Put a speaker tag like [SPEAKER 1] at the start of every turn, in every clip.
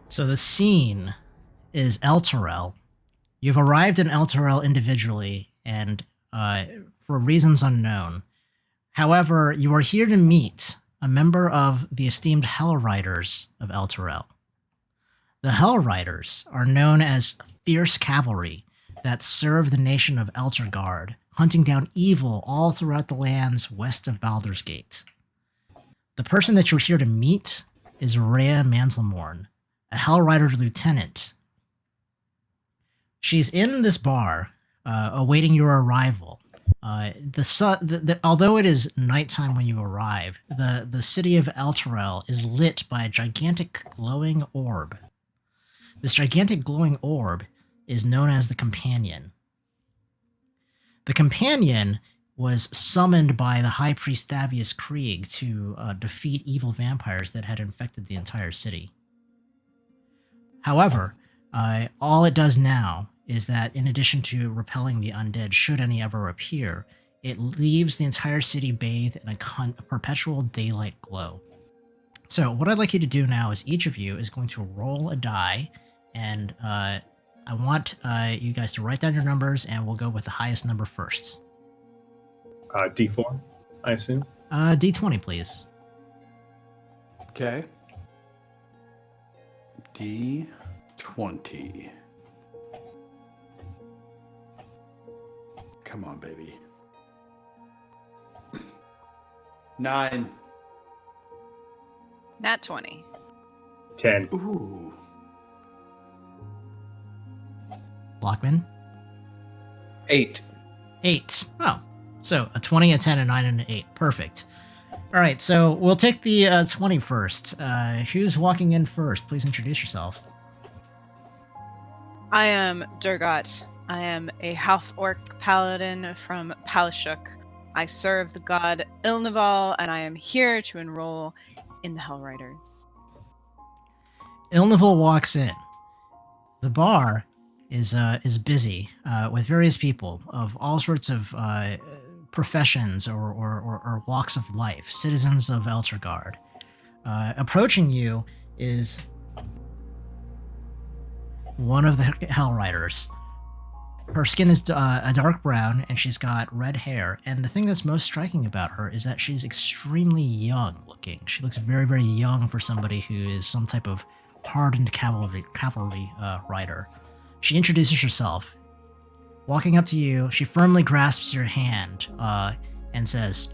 [SPEAKER 1] So the scene is Elturel. You've arrived in Elturel individually and for reasons unknown. However, you are here to meet a member of the esteemed Hellriders of Elturel. The Hellriders are known as fierce cavalry that serve the nation of Elutrgard, hunting down evil all throughout the lands west of Baldur's Gate. The person that you're here to meet is Rhea Manselmorn, a Hellrider lieutenant. She's in this bar, awaiting your arrival. Although it is nighttime when you arrive, the city of Elturel is lit by a gigantic glowing orb. This gigantic glowing orb is known as the Companion. The Companion was summoned by the High Priest Thavius Krieg to defeat evil vampires that had infected the entire city. However, all it does now is that in addition to repelling the undead should any ever appear, it leaves the entire city bathed in a perpetual daylight glow. So what I'd like you to do now is each of you is going to roll a die, and I want you guys to write down your numbers, and we'll go with the highest number first.
[SPEAKER 2] D4, I assume?
[SPEAKER 1] D20, please.
[SPEAKER 3] Okay. D20. Come on, baby. 9.
[SPEAKER 4] Nat 20.
[SPEAKER 2] 10.
[SPEAKER 3] Ooh.
[SPEAKER 1] Blockman?
[SPEAKER 3] 8.
[SPEAKER 1] 8. Oh, so a 20, a 10, a 9, and an 8. Perfect. All right, so we'll take the 20 first. Who's walking in first? Please introduce yourself.
[SPEAKER 4] I am Durgot. I am a half-orc paladin from Palashuk. I serve the god Ilnival, and I am here to enroll in the Hellriders.
[SPEAKER 1] Ilnival walks in. The bar is busy with various people of all sorts of professions or walks of life, citizens of Elutrgard. Approaching you is one of the Hellriders. Her skin is a dark brown, and she's got red hair. And the thing that's most striking about her is that she's extremely young looking. She looks very, very young for somebody who is some type of hardened cavalry rider. She introduces herself. Walking up to you, she firmly grasps your hand and says,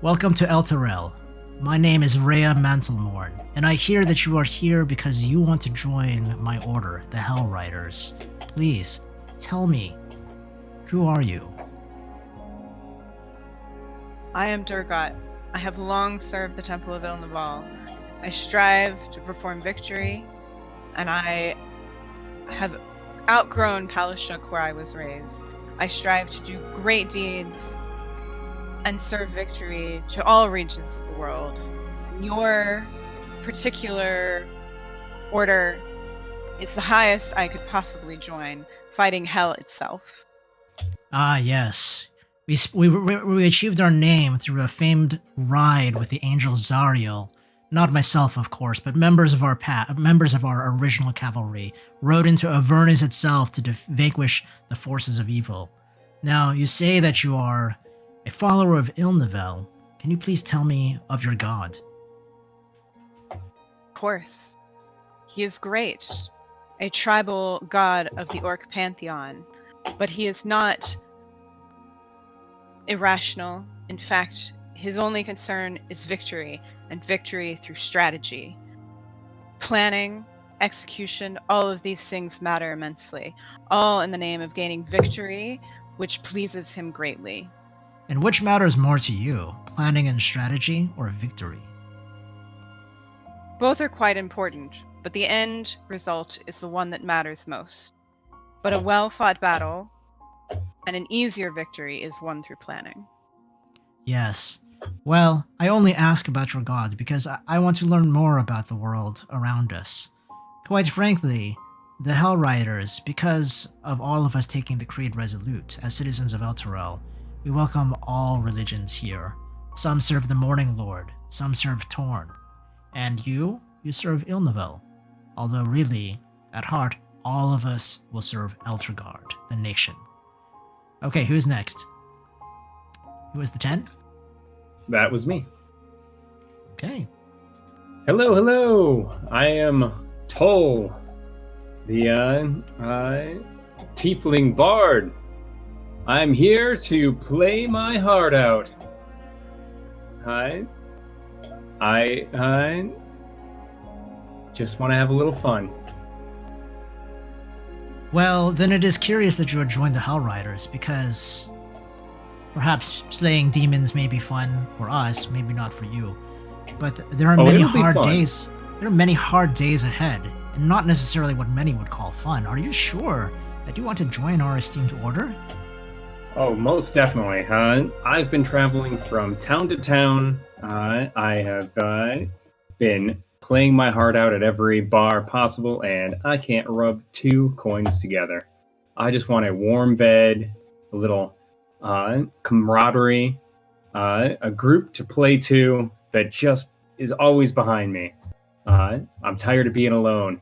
[SPEAKER 1] "Welcome to Elturel. My name is Rhea Manselmorn, and I hear that you are here because you want to join my order, the Hellriders. Please, tell me, who are you?"
[SPEAKER 4] I am Durgot. I have long served the Temple of Ilnival. I strive to perform victory, and I have outgrown Palashuk where I was raised. I strive to do great deeds and serve victory to all regions of the world. Your particular order is the highest I could possibly join, fighting hell itself.
[SPEAKER 1] Ah, yes. We achieved our name through a famed ride with the angel Zariel. Not myself, of course, but members of our original cavalry rode into Avernus itself to vanquish the forces of evil. Now, you say that you are a follower of Ilnivel. Can you please tell me of your god?
[SPEAKER 4] Of course. He is great, a tribal god of the Orc pantheon, but he is not irrational. In fact, his only concern is victory, and victory through strategy. Planning, execution, all of these things matter immensely, all in the name of gaining victory, which pleases him greatly.
[SPEAKER 1] And which matters more to you, planning and strategy, or victory?
[SPEAKER 4] Both are quite important, but the end result is the one that matters most. But a well-fought battle and an easier victory is won through planning.
[SPEAKER 1] Yes. Well, I only ask about your god because I want to learn more about the world around us. Quite frankly, the Hellriders, because of all of us taking the Creed Resolute as citizens of Elturel, we welcome all religions here. Some serve the Morning Lord, some serve Torn. And you serve Ilnivel. Although really, at heart, all of us will serve Elturgard, the nation. Okay, who's next? Who is the 10?
[SPEAKER 2] That was me.
[SPEAKER 1] Okay.
[SPEAKER 2] Hello, hello. I am Toll, the tiefling bard. I'm here to play my heart out. I just want to have a little fun.
[SPEAKER 1] Well, then it is curious that you would join the Hellriders, because perhaps slaying demons may be fun for us, maybe not for you. But there are many
[SPEAKER 2] it'll be
[SPEAKER 1] hard
[SPEAKER 2] fun.
[SPEAKER 1] days. There are many hard days ahead, and not necessarily what many would call fun. Are you sure that you want to join our esteemed order?
[SPEAKER 2] Oh, most definitely. I've been traveling from town to town. I have been playing my heart out at every bar possible, and I can't rub two coins together. I just want a warm bed, a little camaraderie, a group to play to that just is always behind me. I'm tired of being alone.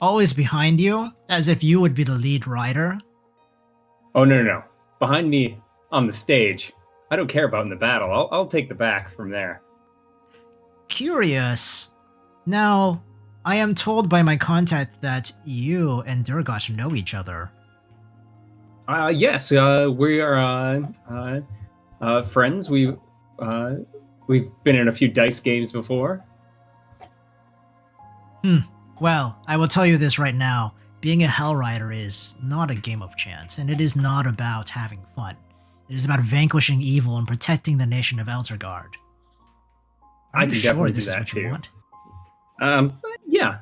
[SPEAKER 1] Always behind you, as if you would be the lead rider?
[SPEAKER 2] Oh, no. Behind me on the stage. I don't care about in the battle. I'll take the back from there.
[SPEAKER 1] Curious. Now, I am told by my contact that you and Durgosh know each other.
[SPEAKER 2] Yes, we are friends. We've been in a few dice games before.
[SPEAKER 1] Well, I will tell you this right now. Being a Hellrider is not a game of chance, and it is not about having fun. It is about vanquishing evil and protecting the nation of Elturgard.
[SPEAKER 2] I can definitely do that too. Yeah.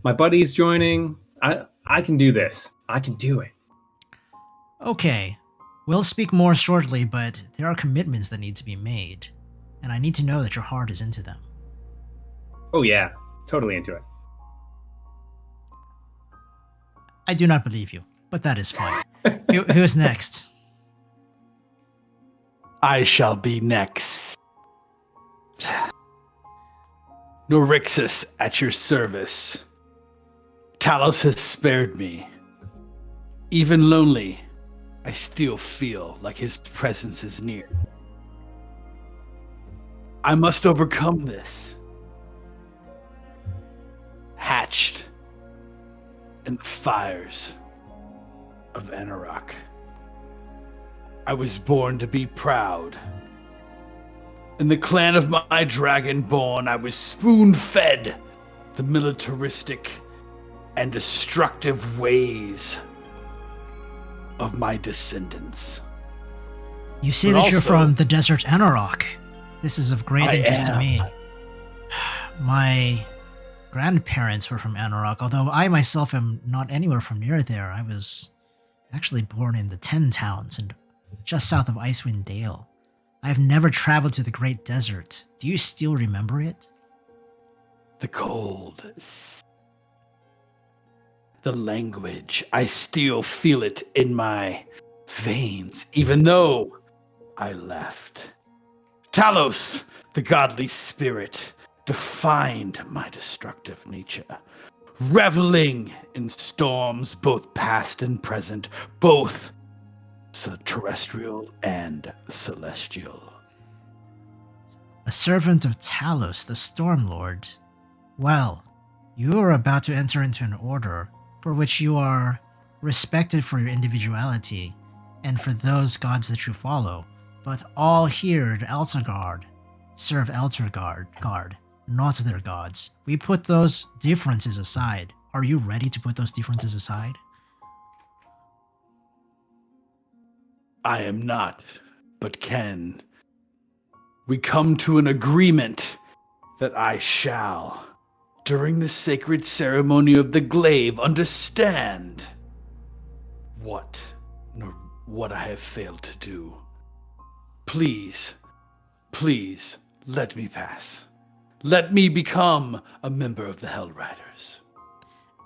[SPEAKER 2] My buddy's joining. I can do this. I can do it.
[SPEAKER 1] Okay, we'll speak more shortly, but there are commitments that need to be made, and I need to know that your heart is into them.
[SPEAKER 2] Oh yeah, totally into it.
[SPEAKER 1] I do not believe you, but that is fine. Who's next?
[SPEAKER 3] I shall be next. Norixus at your service. Talos has spared me. Even lonely, I still feel like his presence is near. I must overcome this. Hatched in the fires of Anarok. I was born to be proud. In the clan of my dragonborn, I was spoon-fed the militaristic and destructive ways of my descendants.
[SPEAKER 1] You say
[SPEAKER 3] But
[SPEAKER 1] that you're
[SPEAKER 3] also-
[SPEAKER 1] from the desert Anarok. This is of great
[SPEAKER 3] I
[SPEAKER 1] interest to
[SPEAKER 3] am.
[SPEAKER 1] me. My grandparents were from Anarok, although I myself am not anywhere from near there. I was actually born in the 10 Towns and just south of Icewind Dale. I have never traveled to the Great Desert. Do you still remember it?
[SPEAKER 3] The cold. The language. I still feel it in my veins, even though I left. Talos, the godly spirit, defined my destructive nature. Reveling in storms, both past and present, both terrestrial and celestial.
[SPEAKER 1] A servant of Talos, the Stormlord. Well, you are about to enter into an order for which you are respected for your individuality and for those gods that you follow, but all here at Elturgard serve Elturgard, not their gods. We put those differences aside. Are you ready to put those differences aside?
[SPEAKER 3] I am not, but can. We come to an agreement that I shall, during the sacred ceremony of the glaive, understand what I have failed to do. Please, let me pass. Let me become a member of the Hellriders.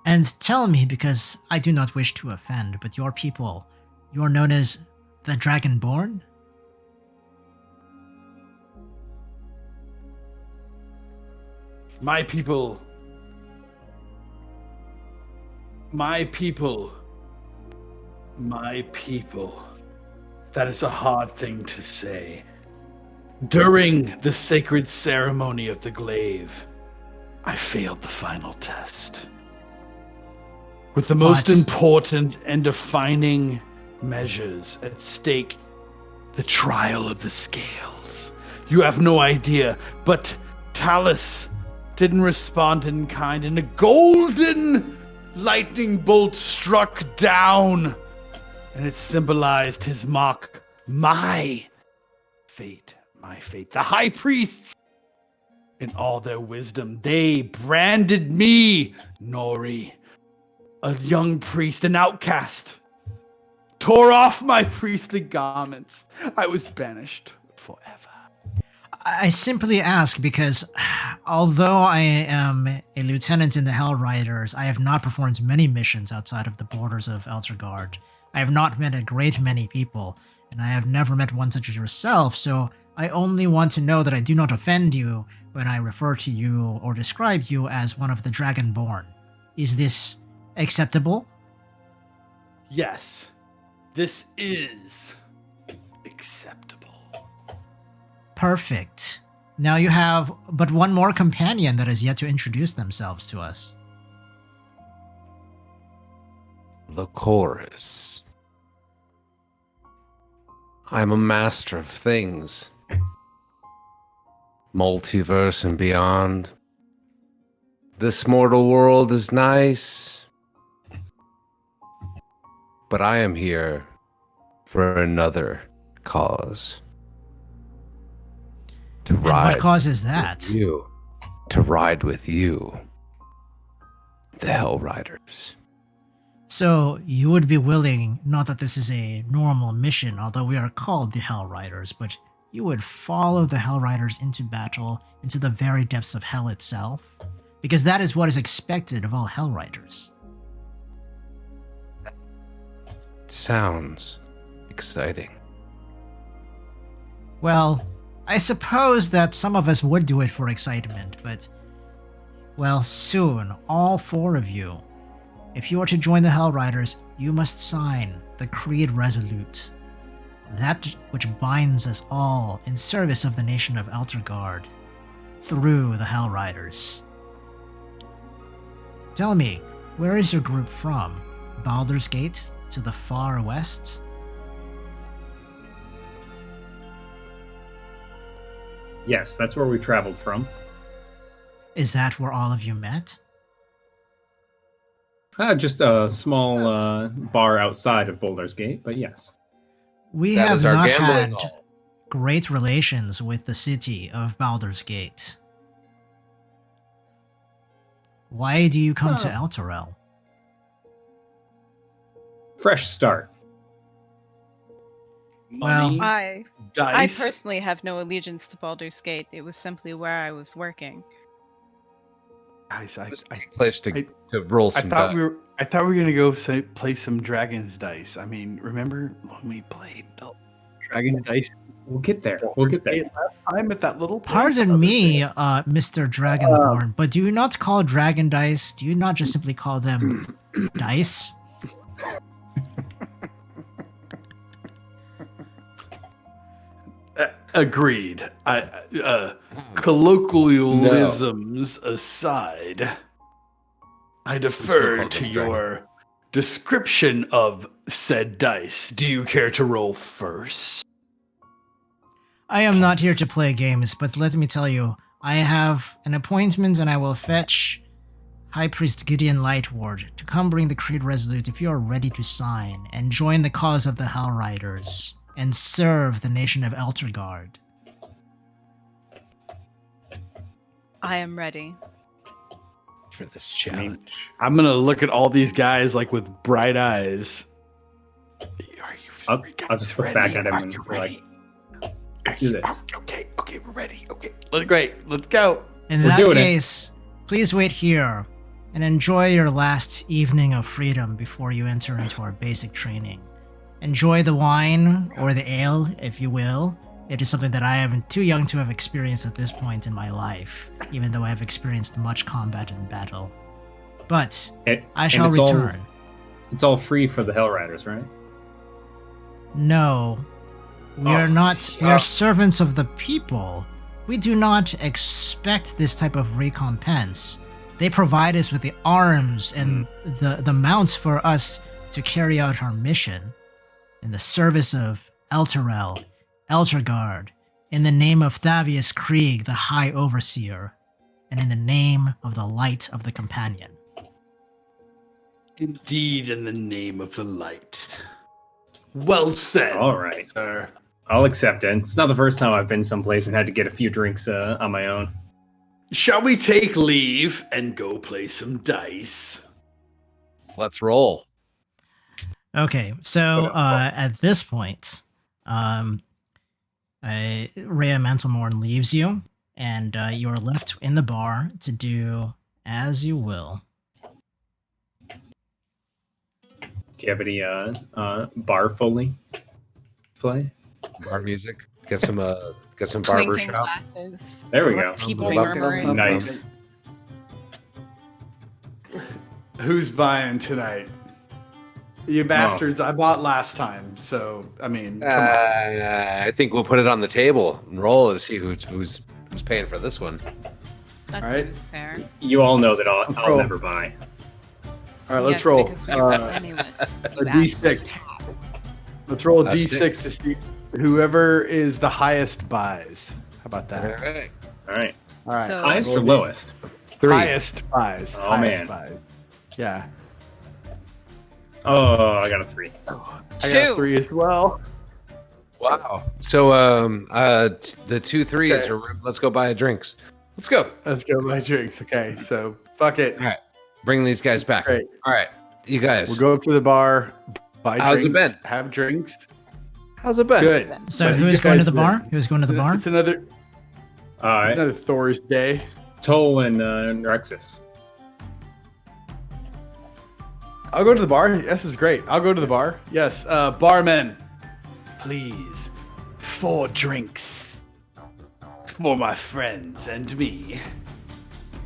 [SPEAKER 1] And tell me, because I do not wish to offend, but your people, you are known as the Dragonborn?
[SPEAKER 3] My people. My people. My people. That is a hard thing to say. During the sacred ceremony of the glaive, I failed the final test. With the most important and defining measures at stake, the trial of the scales. You have no idea, but Talus didn't respond in kind, and a golden lightning bolt struck down, and it symbolized his mock, my fate. The high priests, in all their wisdom, they branded me, Nori, a young priest, an outcast, tore off my priestly garments. I was banished forever.
[SPEAKER 1] I simply ask because although I am a lieutenant in the Hellriders, I have not performed many missions outside of the borders of Elutrgard. I have not met a great many people, and I have never met one such as yourself, so I only want to know that I do not offend you when I refer to you or describe you as one of the Dragonborn. Is this acceptable?
[SPEAKER 3] Yes, this is acceptable.
[SPEAKER 1] Perfect. Now you have but one more companion that has yet to introduce themselves to us.
[SPEAKER 5] The chorus. I'm a master of things. Multiverse and beyond. This mortal world is nice. But I am here for another cause. To
[SPEAKER 1] And
[SPEAKER 5] ride
[SPEAKER 1] what causes that?
[SPEAKER 5] with you. To ride with you. The Hellriders.
[SPEAKER 1] So you would be willing, not that this is a normal mission, although we are called the Hellriders, but you would follow the Hellriders into battle, into the very depths of hell itself? Because that is what is expected of all Hellriders.
[SPEAKER 5] Sounds exciting.
[SPEAKER 1] Well, I suppose that some of us would do it for excitement, but, well, soon, all four of you, if you are to join the Hellriders, you must sign the Creed Resolute, that which binds us all in service of the nation of Elturgard, through the Hellriders. Tell me, where is your group from? Baldur's Gate to the far west?
[SPEAKER 2] Yes, that's where we traveled from.
[SPEAKER 1] Is that where all of you met?
[SPEAKER 2] Just a small bar outside of Boulder's Gate, but yes.
[SPEAKER 1] We
[SPEAKER 5] That
[SPEAKER 1] have
[SPEAKER 5] is our
[SPEAKER 1] not
[SPEAKER 5] gambling
[SPEAKER 1] had
[SPEAKER 5] hall.
[SPEAKER 1] great relations with the city of Baldur's Gate. Why do you come to Elturel?
[SPEAKER 2] Fresh start.
[SPEAKER 3] Money,
[SPEAKER 4] I
[SPEAKER 3] dice.
[SPEAKER 4] personally have no allegiance to Baldur's Gate. It was simply where I was working.
[SPEAKER 3] Guys,
[SPEAKER 5] It's a good place to roll
[SPEAKER 3] I
[SPEAKER 5] some
[SPEAKER 3] thought
[SPEAKER 5] dice.
[SPEAKER 3] we were gonna go play some Dragon's Dice. I mean, remember when we played the Dragon's Dice
[SPEAKER 2] We'll get there. We'll get there.
[SPEAKER 3] last time at that little place?
[SPEAKER 1] Pardon me, Mr. Dragonborn, but do you not call dragon dice? Do you not just simply call them dice?
[SPEAKER 3] Agreed. Colloquialisms aside, I defer
[SPEAKER 5] call
[SPEAKER 3] to
[SPEAKER 5] them
[SPEAKER 3] your description of said dice. Do you care to roll first?
[SPEAKER 1] I am not here to play games, but let me tell you, I have an appointment and I will fetch High Priest Gideon Lightward to come bring the Creed Resolute if you are ready to sign and join the cause of the Hellriders and serve the nation of Elturgard.
[SPEAKER 4] I am ready.
[SPEAKER 5] For this challenge.
[SPEAKER 3] I'm gonna look at all these guys like with bright eyes. Are
[SPEAKER 2] I'll
[SPEAKER 3] you
[SPEAKER 2] just look back at him
[SPEAKER 3] Are
[SPEAKER 2] and
[SPEAKER 3] you
[SPEAKER 2] be like,
[SPEAKER 3] ready?
[SPEAKER 2] do this.
[SPEAKER 3] Okay, we're ready. Okay, great. Let's go.
[SPEAKER 1] In
[SPEAKER 2] We're
[SPEAKER 1] that
[SPEAKER 2] doing it.
[SPEAKER 1] case, please wait here and enjoy your last evening of freedom before you enter into our basic training. Enjoy the wine, or the ale, if you will, It is something that I am too young to have experienced at this point in my life, even though I have experienced much combat and battle. But I shall return.
[SPEAKER 2] It's all free for the Hellriders, right?
[SPEAKER 1] No. We are not. We are servants of the people. We do not expect this type of recompense. They provide us with the arms and the mounts for us to carry out our mission in the service of Elturel, Elutrgard, in the name of Thavius Krieg, the High Overseer, and in the name of the Light of the Companion.
[SPEAKER 3] Indeed, in the name of the light. Well said.
[SPEAKER 2] All right.
[SPEAKER 3] Sir.
[SPEAKER 2] I'll accept it. It's not the first time I've been someplace and had to get a few drinks on my own.
[SPEAKER 3] Shall we take leave and go play some dice?
[SPEAKER 5] Let's roll.
[SPEAKER 1] Okay, so at this point, Rhea Mantelmorn leaves you, and you are left in the bar to do as you will.
[SPEAKER 2] Do you have any bar foley play?
[SPEAKER 5] Bar music. Get some barber
[SPEAKER 4] Clinking
[SPEAKER 5] shop.
[SPEAKER 4] glasses.
[SPEAKER 2] There we go.
[SPEAKER 4] People
[SPEAKER 5] Bum,
[SPEAKER 4] murmuring.
[SPEAKER 2] Nice.
[SPEAKER 3] Who's buying tonight? You bastards, I bought last time, so I mean, come on.
[SPEAKER 5] I think we'll put it on the table and roll and see who's paying for this one.
[SPEAKER 4] That
[SPEAKER 3] All right.
[SPEAKER 4] seems fair.
[SPEAKER 2] You all know that I'll
[SPEAKER 3] Roll.
[SPEAKER 2] never buy.
[SPEAKER 3] All right, let's
[SPEAKER 4] Yes,
[SPEAKER 3] roll.
[SPEAKER 4] because we are penniless,
[SPEAKER 3] A
[SPEAKER 4] you
[SPEAKER 3] D6. Let's roll a
[SPEAKER 5] That's
[SPEAKER 3] D6 to see whoever is the highest buys. How about
[SPEAKER 5] All
[SPEAKER 3] that?
[SPEAKER 5] right.
[SPEAKER 2] All right.
[SPEAKER 3] All right.
[SPEAKER 4] So-
[SPEAKER 2] Highest or
[SPEAKER 3] Roll
[SPEAKER 2] lowest?
[SPEAKER 5] 3.
[SPEAKER 3] Highest buys.
[SPEAKER 2] Oh,
[SPEAKER 3] highest
[SPEAKER 2] man.
[SPEAKER 3] buys. Yeah.
[SPEAKER 2] Oh, I got a 3.
[SPEAKER 3] I got
[SPEAKER 4] Two.
[SPEAKER 3] 3 as well.
[SPEAKER 5] Wow. So the 2 threes
[SPEAKER 3] Okay.
[SPEAKER 5] are. Let's go buy drinks. Let's go.
[SPEAKER 3] Let's go buy drinks. Okay, so fuck it.
[SPEAKER 5] All right. Bring these guys back.
[SPEAKER 3] Great.
[SPEAKER 5] All right. You guys.
[SPEAKER 3] We'll go up to the bar, buy
[SPEAKER 5] How's it
[SPEAKER 3] drinks,
[SPEAKER 5] been?
[SPEAKER 3] have drinks.
[SPEAKER 5] How's it been?
[SPEAKER 3] Good.
[SPEAKER 1] So
[SPEAKER 3] But
[SPEAKER 1] who
[SPEAKER 3] you
[SPEAKER 1] is going to
[SPEAKER 3] guys
[SPEAKER 1] the
[SPEAKER 3] win.
[SPEAKER 1] bar? Who is going to the bar?
[SPEAKER 3] It's another Thor's day.
[SPEAKER 2] Toll and Rexus.
[SPEAKER 3] I'll go to the bar. This is great. I'll go to the bar. Yes. Barman, please, 4 drinks for my friends and me.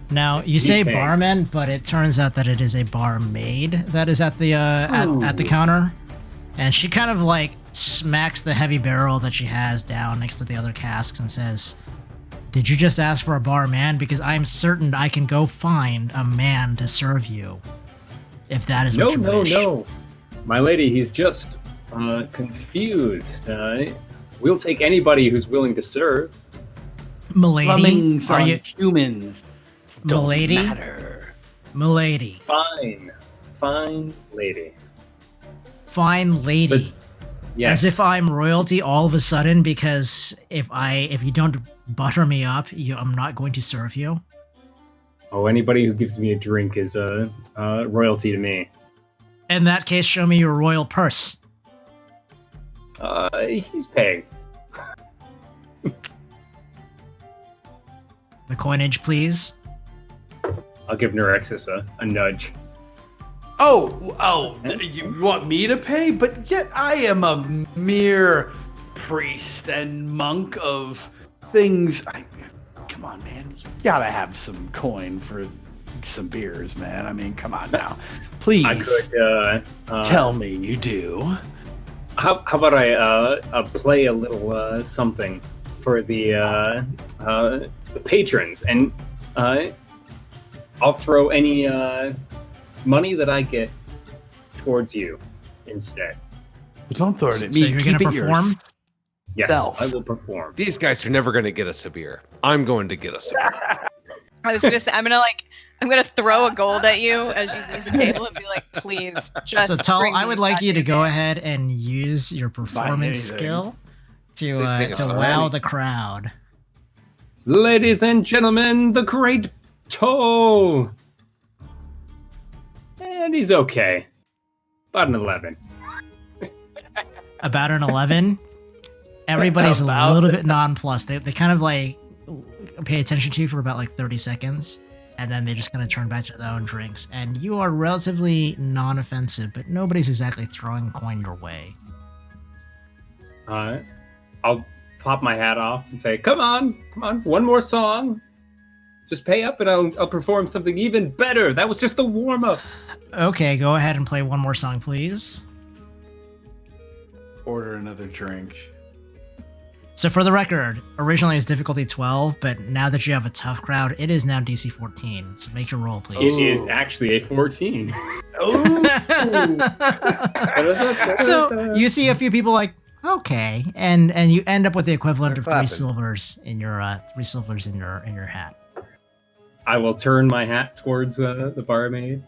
[SPEAKER 1] Now you say
[SPEAKER 2] paying.
[SPEAKER 1] barman, but it turns out that it is a barmaid that is at the at the counter, and she kind of like smacks the heavy barrel that she has down next to the other casks and says, "Did you just ask for a barman? Because I'm certain I can go find a man to serve you, if that is what you wish."
[SPEAKER 2] No. My lady, he's just confused. We'll take anybody who's willing to serve.
[SPEAKER 1] Milady,
[SPEAKER 3] Lemmings
[SPEAKER 1] are
[SPEAKER 3] on
[SPEAKER 1] you
[SPEAKER 3] humans don't
[SPEAKER 1] Milady?
[SPEAKER 3] matter.
[SPEAKER 1] Milady?
[SPEAKER 2] Fine lady.
[SPEAKER 1] Fine lady.
[SPEAKER 2] But, yes.
[SPEAKER 1] As if I'm royalty all of a sudden, because if you don't butter me up, I'm not going to serve you.
[SPEAKER 2] Oh, anybody who gives me a drink is royalty to me.
[SPEAKER 1] In that case, show me your royal purse.
[SPEAKER 2] He's paying.
[SPEAKER 1] The coinage, please.
[SPEAKER 2] I'll give Nerexus a nudge.
[SPEAKER 3] Oh, you want me to pay? But yet I am a mere priest and monk of things. Come on, man. You gotta have some coin for some beers, man. I mean, come on now. Please
[SPEAKER 2] I could
[SPEAKER 3] tell me you do.
[SPEAKER 2] How about I play a little something for the patrons, and I'll throw any money that I get towards you instead.
[SPEAKER 3] Don't throw it at me.
[SPEAKER 1] So you're
[SPEAKER 3] Keep
[SPEAKER 1] gonna
[SPEAKER 3] it
[SPEAKER 1] perform?
[SPEAKER 2] Yes,
[SPEAKER 3] Self.
[SPEAKER 2] I will perform.
[SPEAKER 5] These guys are never going to get us a beer. I'm going to get us a beer.
[SPEAKER 4] I was gonna say I'm gonna throw a gold at you as you leave the table and be like, please, just.
[SPEAKER 1] So, Tull,
[SPEAKER 4] bring
[SPEAKER 1] I
[SPEAKER 4] me
[SPEAKER 1] would like
[SPEAKER 4] back
[SPEAKER 1] you to
[SPEAKER 4] your
[SPEAKER 1] go
[SPEAKER 4] name.
[SPEAKER 1] ahead and use your performance
[SPEAKER 3] anything.
[SPEAKER 1] skill
[SPEAKER 5] They think
[SPEAKER 1] to
[SPEAKER 5] it's
[SPEAKER 1] wow
[SPEAKER 5] funny.
[SPEAKER 1] the crowd.
[SPEAKER 2] Ladies and gentlemen, the great Toe! And he's okay. About an 11.
[SPEAKER 1] About an 11. Everybody's a
[SPEAKER 3] About
[SPEAKER 1] little
[SPEAKER 3] it.
[SPEAKER 1] bit nonplussed. They kind of like pay attention to you for about like 30 seconds, and then they just kind of turn back to their own drinks. And you are relatively non-offensive, but nobody's exactly throwing coin your way.
[SPEAKER 2] I'll pop my hat off and say, come on, one more song. Just pay up and I'll perform something even better. That was just the warm-up.
[SPEAKER 1] Okay, go ahead and play one more song, please.
[SPEAKER 3] Order another drink.
[SPEAKER 1] So for the record, originally it's difficulty 12, but now that you have a tough crowd, it is now DC 14. So make your roll, please.
[SPEAKER 2] It is actually a 14.
[SPEAKER 1] So you see a few people like, okay, and you end up with the equivalent
[SPEAKER 5] They're
[SPEAKER 1] of
[SPEAKER 5] clapping.
[SPEAKER 1] 3 silvers in your hat.
[SPEAKER 2] I will turn my hat towards the barmaid.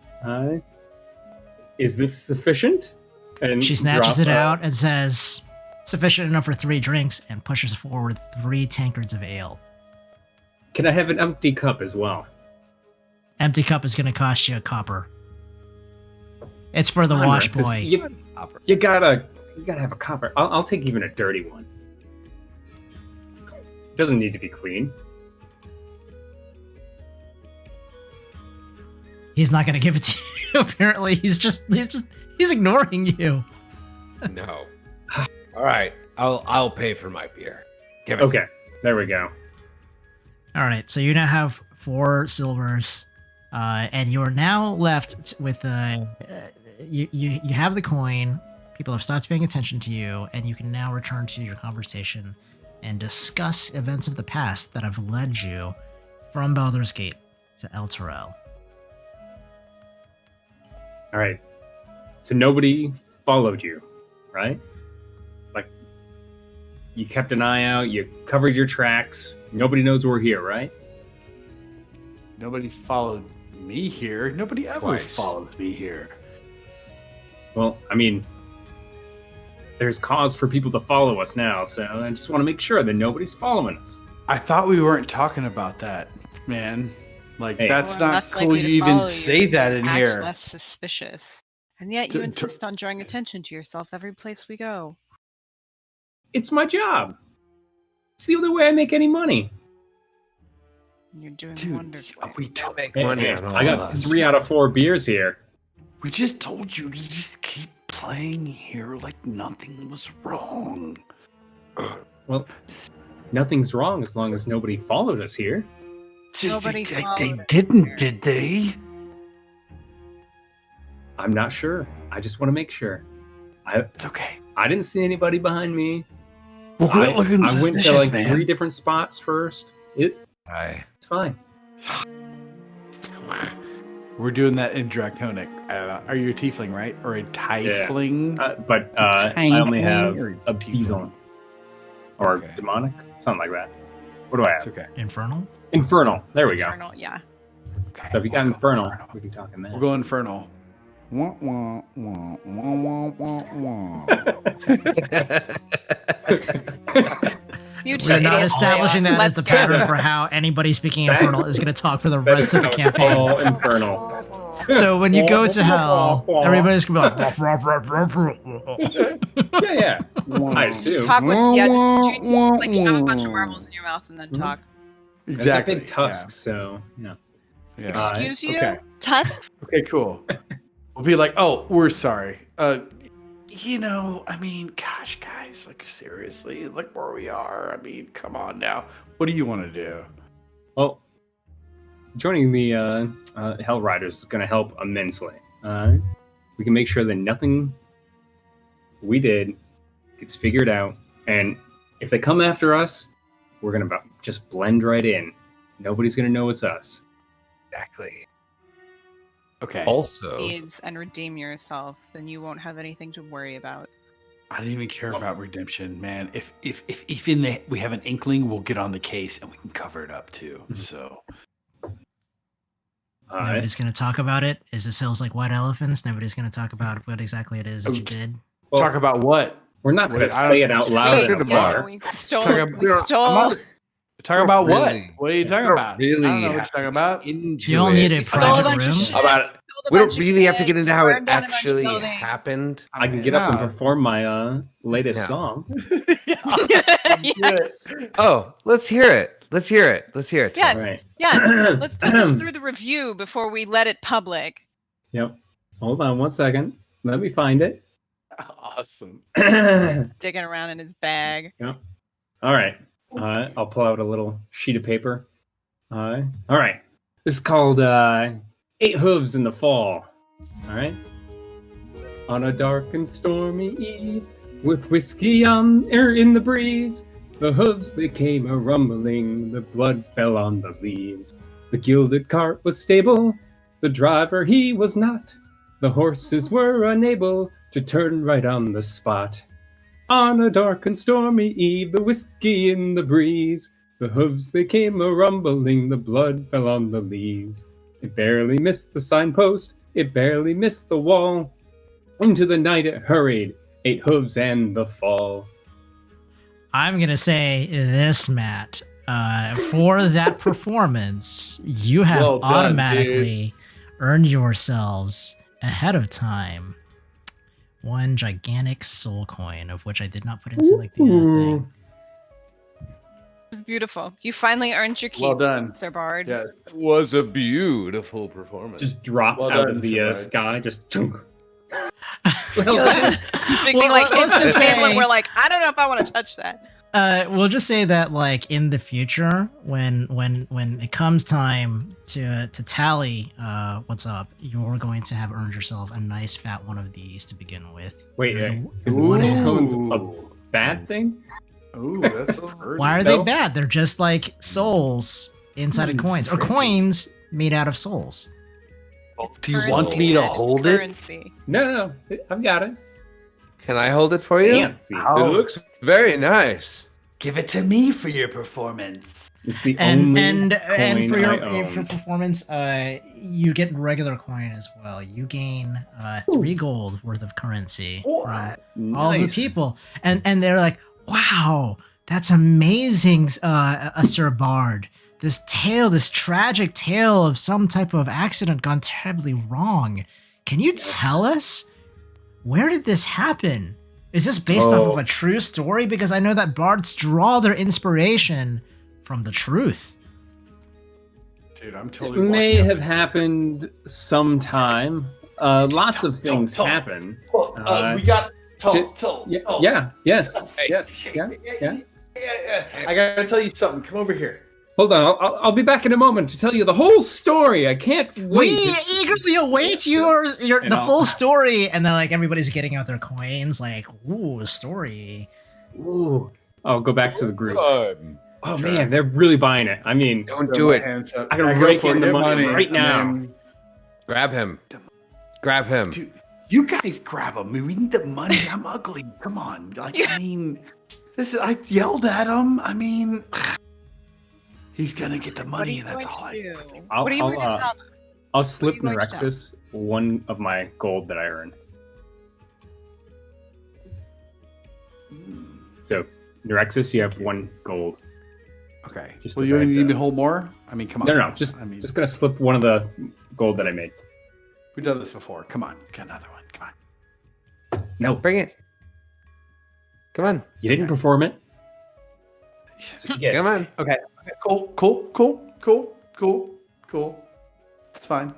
[SPEAKER 2] Is this sufficient? And
[SPEAKER 1] She snatches
[SPEAKER 2] drop,
[SPEAKER 1] it out and says, sufficient enough for 3 drinks, and pushes forward 3 tankards of ale.
[SPEAKER 2] Can I have an empty cup as well?
[SPEAKER 1] Empty cup is going to cost you a copper. It's for the
[SPEAKER 2] Come on,
[SPEAKER 1] wash
[SPEAKER 2] Francis.
[SPEAKER 1] boy.
[SPEAKER 2] You gotta have a copper. I'll take even a dirty one. Doesn't need to be clean.
[SPEAKER 1] He's not going to give it to you. Apparently, he's ignoring you.
[SPEAKER 5] No. All right, I'll pay for my beer. Give it.
[SPEAKER 2] Okay, there we go.
[SPEAKER 1] All right, so you now have 4 silvers, and you are now left with you have the coin. People have stopped paying attention to you, and you can now return to your conversation and discuss events of the past that have led you from Baldur's Gate to Elturel.
[SPEAKER 2] All right. So nobody followed you, right? Like, you kept an eye out, you covered your tracks. Nobody knows we're here, right?
[SPEAKER 3] Nobody followed me here. Nobody ever
[SPEAKER 5] Twice.
[SPEAKER 3] follows me here.
[SPEAKER 2] Well, I mean, there's cause for people to follow us now, so I just want to make sure that nobody's following us.
[SPEAKER 3] I thought we weren't talking about that, man. Like,
[SPEAKER 2] Hey.
[SPEAKER 3] that's
[SPEAKER 4] We're
[SPEAKER 3] not
[SPEAKER 4] less
[SPEAKER 3] cool
[SPEAKER 4] likely
[SPEAKER 3] you
[SPEAKER 4] to
[SPEAKER 3] even
[SPEAKER 4] follow you
[SPEAKER 3] say that in
[SPEAKER 4] act
[SPEAKER 3] here.
[SPEAKER 4] less suspicious. And yet you
[SPEAKER 3] To-
[SPEAKER 4] insist on drawing attention to yourself every place we go.
[SPEAKER 2] It's my job. It's the only way I make any money.
[SPEAKER 4] And you're doing
[SPEAKER 3] Dude,
[SPEAKER 4] wonderfully.
[SPEAKER 5] We don't make
[SPEAKER 2] Hey,
[SPEAKER 5] money
[SPEAKER 2] hey,
[SPEAKER 5] on all
[SPEAKER 2] I
[SPEAKER 5] of
[SPEAKER 2] got
[SPEAKER 5] us.
[SPEAKER 2] 3 out of 4 beers here.
[SPEAKER 3] We just told you to just keep playing here like nothing was wrong.
[SPEAKER 2] Well, nothing's wrong as long as nobody followed us here.
[SPEAKER 4] Nobody
[SPEAKER 3] they
[SPEAKER 4] followed us here.
[SPEAKER 3] didn't, did they?
[SPEAKER 2] I'm not sure. I just want to make sure.
[SPEAKER 3] It's okay.
[SPEAKER 2] I didn't see anybody behind me.
[SPEAKER 3] Well, quit looking
[SPEAKER 2] I went to
[SPEAKER 3] suspicious,
[SPEAKER 2] like
[SPEAKER 3] man.
[SPEAKER 2] 3 different spots first. It's
[SPEAKER 5] Aye.
[SPEAKER 2] fine.
[SPEAKER 3] We're doing that in Draconic. Are you a tiefling, right? Or a tiefling?
[SPEAKER 2] But I only have
[SPEAKER 3] Or
[SPEAKER 2] a
[SPEAKER 3] tiefling?
[SPEAKER 2] Bison. Or
[SPEAKER 3] Okay.
[SPEAKER 2] demonic? Something like that. What do I
[SPEAKER 3] It's
[SPEAKER 2] have?
[SPEAKER 3] okay.
[SPEAKER 1] Infernal?
[SPEAKER 2] Infernal. There we go.
[SPEAKER 4] Infernal, yeah.
[SPEAKER 3] Okay,
[SPEAKER 2] So if you got
[SPEAKER 3] we'll go
[SPEAKER 2] Infernal, we can talk in
[SPEAKER 3] We'll
[SPEAKER 2] that.
[SPEAKER 3] go Infernal. Wah, wah, wah, wah, wah, wah,
[SPEAKER 4] You two
[SPEAKER 1] We're not
[SPEAKER 4] idiots.
[SPEAKER 1] establishing that as
[SPEAKER 4] Let's
[SPEAKER 1] the
[SPEAKER 4] go.
[SPEAKER 1] pattern for how anybody speaking Infernal is going to talk for the rest of the campaign.
[SPEAKER 2] All Infernal.
[SPEAKER 1] So when you go to hell, everybody's going to be like,
[SPEAKER 2] Yeah. I assume.
[SPEAKER 4] Talk with, yeah, just
[SPEAKER 3] wah,
[SPEAKER 4] like have a
[SPEAKER 3] wah.
[SPEAKER 4] bunch of marbles in your mouth and then
[SPEAKER 2] Mhm.
[SPEAKER 4] talk.
[SPEAKER 3] Exactly.
[SPEAKER 2] Big tusks, so yeah.
[SPEAKER 3] Yeah.
[SPEAKER 4] Excuse you?
[SPEAKER 3] okay.
[SPEAKER 4] Tusks?
[SPEAKER 3] Okay, cool. We'll be like, oh, we're sorry. I mean, gosh, guys, like, seriously, look where we are. I mean, come on now. What do you want to do?
[SPEAKER 2] Well, joining the Hellriders is going to help immensely. We can make sure that nothing we did gets figured out, and if they come after us, we're going to just blend right in. Nobody's going to know it's us.
[SPEAKER 5] Exactly.
[SPEAKER 3] Okay.
[SPEAKER 5] Also,
[SPEAKER 4] Needs and redeem yourself, then you won't have anything to worry about.
[SPEAKER 3] I don't even care about redemption, man. If even we have an inkling, we'll get on the case and we can cover it up too.
[SPEAKER 2] Mhm.
[SPEAKER 3] So
[SPEAKER 1] nobody's going to talk about it. Is this hills like white elephants? Nobody's going to talk about what exactly it is that you did.
[SPEAKER 2] Well,
[SPEAKER 3] talk about what?
[SPEAKER 2] we're not going to
[SPEAKER 3] I don't-
[SPEAKER 2] say it out loud in a
[SPEAKER 5] Good
[SPEAKER 2] bar.
[SPEAKER 5] bar.
[SPEAKER 4] we stole.
[SPEAKER 3] Talk about-
[SPEAKER 4] We stole.
[SPEAKER 3] I'm not- Talk about
[SPEAKER 5] Really-
[SPEAKER 3] what? What are you talking
[SPEAKER 5] don't
[SPEAKER 3] about?
[SPEAKER 5] really
[SPEAKER 3] I don't know what you're
[SPEAKER 5] have
[SPEAKER 3] talking about.
[SPEAKER 5] into
[SPEAKER 1] You all need a
[SPEAKER 5] it.
[SPEAKER 4] stole a
[SPEAKER 1] private
[SPEAKER 4] bunch of
[SPEAKER 1] room?
[SPEAKER 4] shit.
[SPEAKER 5] About it.
[SPEAKER 4] Stole a
[SPEAKER 5] We
[SPEAKER 4] bunch
[SPEAKER 5] don't
[SPEAKER 4] of
[SPEAKER 5] really have to
[SPEAKER 4] shit,
[SPEAKER 5] get into how it
[SPEAKER 4] burned down a bunch of
[SPEAKER 5] actually
[SPEAKER 4] buildings.
[SPEAKER 5] happened.
[SPEAKER 2] I can get up and
[SPEAKER 3] Yeah.
[SPEAKER 2] perform my latest
[SPEAKER 5] No.
[SPEAKER 2] song.
[SPEAKER 4] Yes.
[SPEAKER 5] Oh, let's hear it. Let's hear it. Let's hear it.
[SPEAKER 4] Yes.
[SPEAKER 5] Tom.
[SPEAKER 2] Right.
[SPEAKER 4] Yes. Let's put this through the review before we let it public.
[SPEAKER 2] Yep. Hold on 1 second. Let me find it.
[SPEAKER 3] Awesome.
[SPEAKER 4] Digging around in his bag.
[SPEAKER 2] All right. I'll pull out a little sheet of paper. All right. This is called Eight Hooves in the Fall. All right. On a dark and stormy eve, with whiskey in the breeze, the hooves they came a rumbling, the blood fell on the leaves. The gilded cart was stable, the driver he was not. The horses were unable to turn right on the spot. On a dark and stormy eve, the whiskey in the breeze, the hooves they came a rumbling, the blood fell on the leaves. It barely missed the signpost, it barely missed the wall. Into the night it hurried, eight hooves and the fall.
[SPEAKER 1] I'm going to say this, Matt. For that performance, you have
[SPEAKER 3] Well done,
[SPEAKER 1] automatically earned yourselves ahead of time one gigantic soul coin, of which I did not put into like the thing.
[SPEAKER 4] It's beautiful. You finally earned your keep.
[SPEAKER 3] Well done.
[SPEAKER 4] Sir Bard.
[SPEAKER 3] Yes.
[SPEAKER 5] It was a beautiful performance.
[SPEAKER 2] Just dropped
[SPEAKER 3] Well
[SPEAKER 2] out
[SPEAKER 3] done,
[SPEAKER 2] of the
[SPEAKER 3] Sir Bard.
[SPEAKER 2] sky, just chunk.
[SPEAKER 4] Thinking
[SPEAKER 1] Well,
[SPEAKER 4] like
[SPEAKER 1] let's
[SPEAKER 4] into
[SPEAKER 1] just
[SPEAKER 4] the table,
[SPEAKER 1] say-
[SPEAKER 4] and we're like, I don't know if I want to touch that.
[SPEAKER 1] We'll just say that, like, in the future, when it comes time to tally what's up, you're going to have earned yourself a nice fat one of these to begin with.
[SPEAKER 2] Wait,
[SPEAKER 1] Ooh.
[SPEAKER 2] is the soul cones a bad thing?
[SPEAKER 3] Ooh, that's
[SPEAKER 1] Why are
[SPEAKER 2] No.
[SPEAKER 1] they bad? They're just like souls inside of coins, or coins made out of souls.
[SPEAKER 3] Do you want me to hold it?
[SPEAKER 4] Currency.
[SPEAKER 2] No, I've got it.
[SPEAKER 5] Can I hold it for you?
[SPEAKER 2] Fancy.
[SPEAKER 3] Ow.
[SPEAKER 5] It looks very nice.
[SPEAKER 3] Give it to me for your performance.
[SPEAKER 2] It's the
[SPEAKER 1] And
[SPEAKER 2] only
[SPEAKER 1] and
[SPEAKER 2] coin
[SPEAKER 1] for
[SPEAKER 2] I
[SPEAKER 1] your
[SPEAKER 2] own.
[SPEAKER 1] performance, you get regular coin as well. You gain 3 gold worth of currency from all the
[SPEAKER 2] Nice.
[SPEAKER 1] people, and they're like, "Wow, that's amazing, Sir Bard. This tale, this tragic tale of some type of accident gone terribly wrong. Can you tell us where did this happen? Is this based off of a true story? Because I know that bards draw their inspiration from the truth."
[SPEAKER 3] Dude, I'm
[SPEAKER 2] It
[SPEAKER 3] totally.
[SPEAKER 2] may
[SPEAKER 3] walking
[SPEAKER 2] have
[SPEAKER 3] out.
[SPEAKER 2] happened sometime. Lots of things happen.
[SPEAKER 3] We got
[SPEAKER 2] Yeah, yes.
[SPEAKER 3] I gotta tell you something. Come over here.
[SPEAKER 2] Hold on, I'll be back in a moment to tell you the whole story. I can't wait.
[SPEAKER 1] We eagerly await the
[SPEAKER 2] know.
[SPEAKER 1] full story, and then like everybody's getting out their coins, like, "Ooh, a story."
[SPEAKER 2] Ooh. I'll go back to the group.
[SPEAKER 5] Good.
[SPEAKER 2] Oh man, they're really buying it. I mean,
[SPEAKER 5] Don't do it.
[SPEAKER 3] Hands up.
[SPEAKER 2] I gotta
[SPEAKER 3] Go
[SPEAKER 2] rake
[SPEAKER 3] for
[SPEAKER 2] in
[SPEAKER 3] it.
[SPEAKER 2] the
[SPEAKER 3] Get
[SPEAKER 2] money right now.
[SPEAKER 3] man.
[SPEAKER 5] Grab him. Grab him.
[SPEAKER 3] Dude, you guys grab him. We need the money. I'm ugly. Come on. Like, I mean, I yelled at him. I mean, he's gonna get the
[SPEAKER 4] What are
[SPEAKER 3] money,
[SPEAKER 4] you
[SPEAKER 3] and that's
[SPEAKER 4] going
[SPEAKER 3] all.
[SPEAKER 4] to do?
[SPEAKER 2] I'll-
[SPEAKER 4] What are you going to
[SPEAKER 2] I'll,
[SPEAKER 4] tell them?
[SPEAKER 2] I'll slip
[SPEAKER 4] you going to tell?
[SPEAKER 2] Nerexus one of my gold that I earned. So, Nerexus, you have 1 gold.
[SPEAKER 3] Okay.
[SPEAKER 2] Just
[SPEAKER 3] Well,
[SPEAKER 2] as
[SPEAKER 3] you
[SPEAKER 2] a heads
[SPEAKER 3] need me
[SPEAKER 2] up.
[SPEAKER 3] to hold more? I mean, come on.
[SPEAKER 2] No, just
[SPEAKER 3] I mean,
[SPEAKER 2] gonna slip one of the gold that I made.
[SPEAKER 3] we've done this before. Come on. Get another one. Come on.
[SPEAKER 2] No,
[SPEAKER 5] Bring it. Come on.
[SPEAKER 2] you didn't perform it. That's what you get.
[SPEAKER 5] Come on.
[SPEAKER 3] Okay. Cool. It's fine.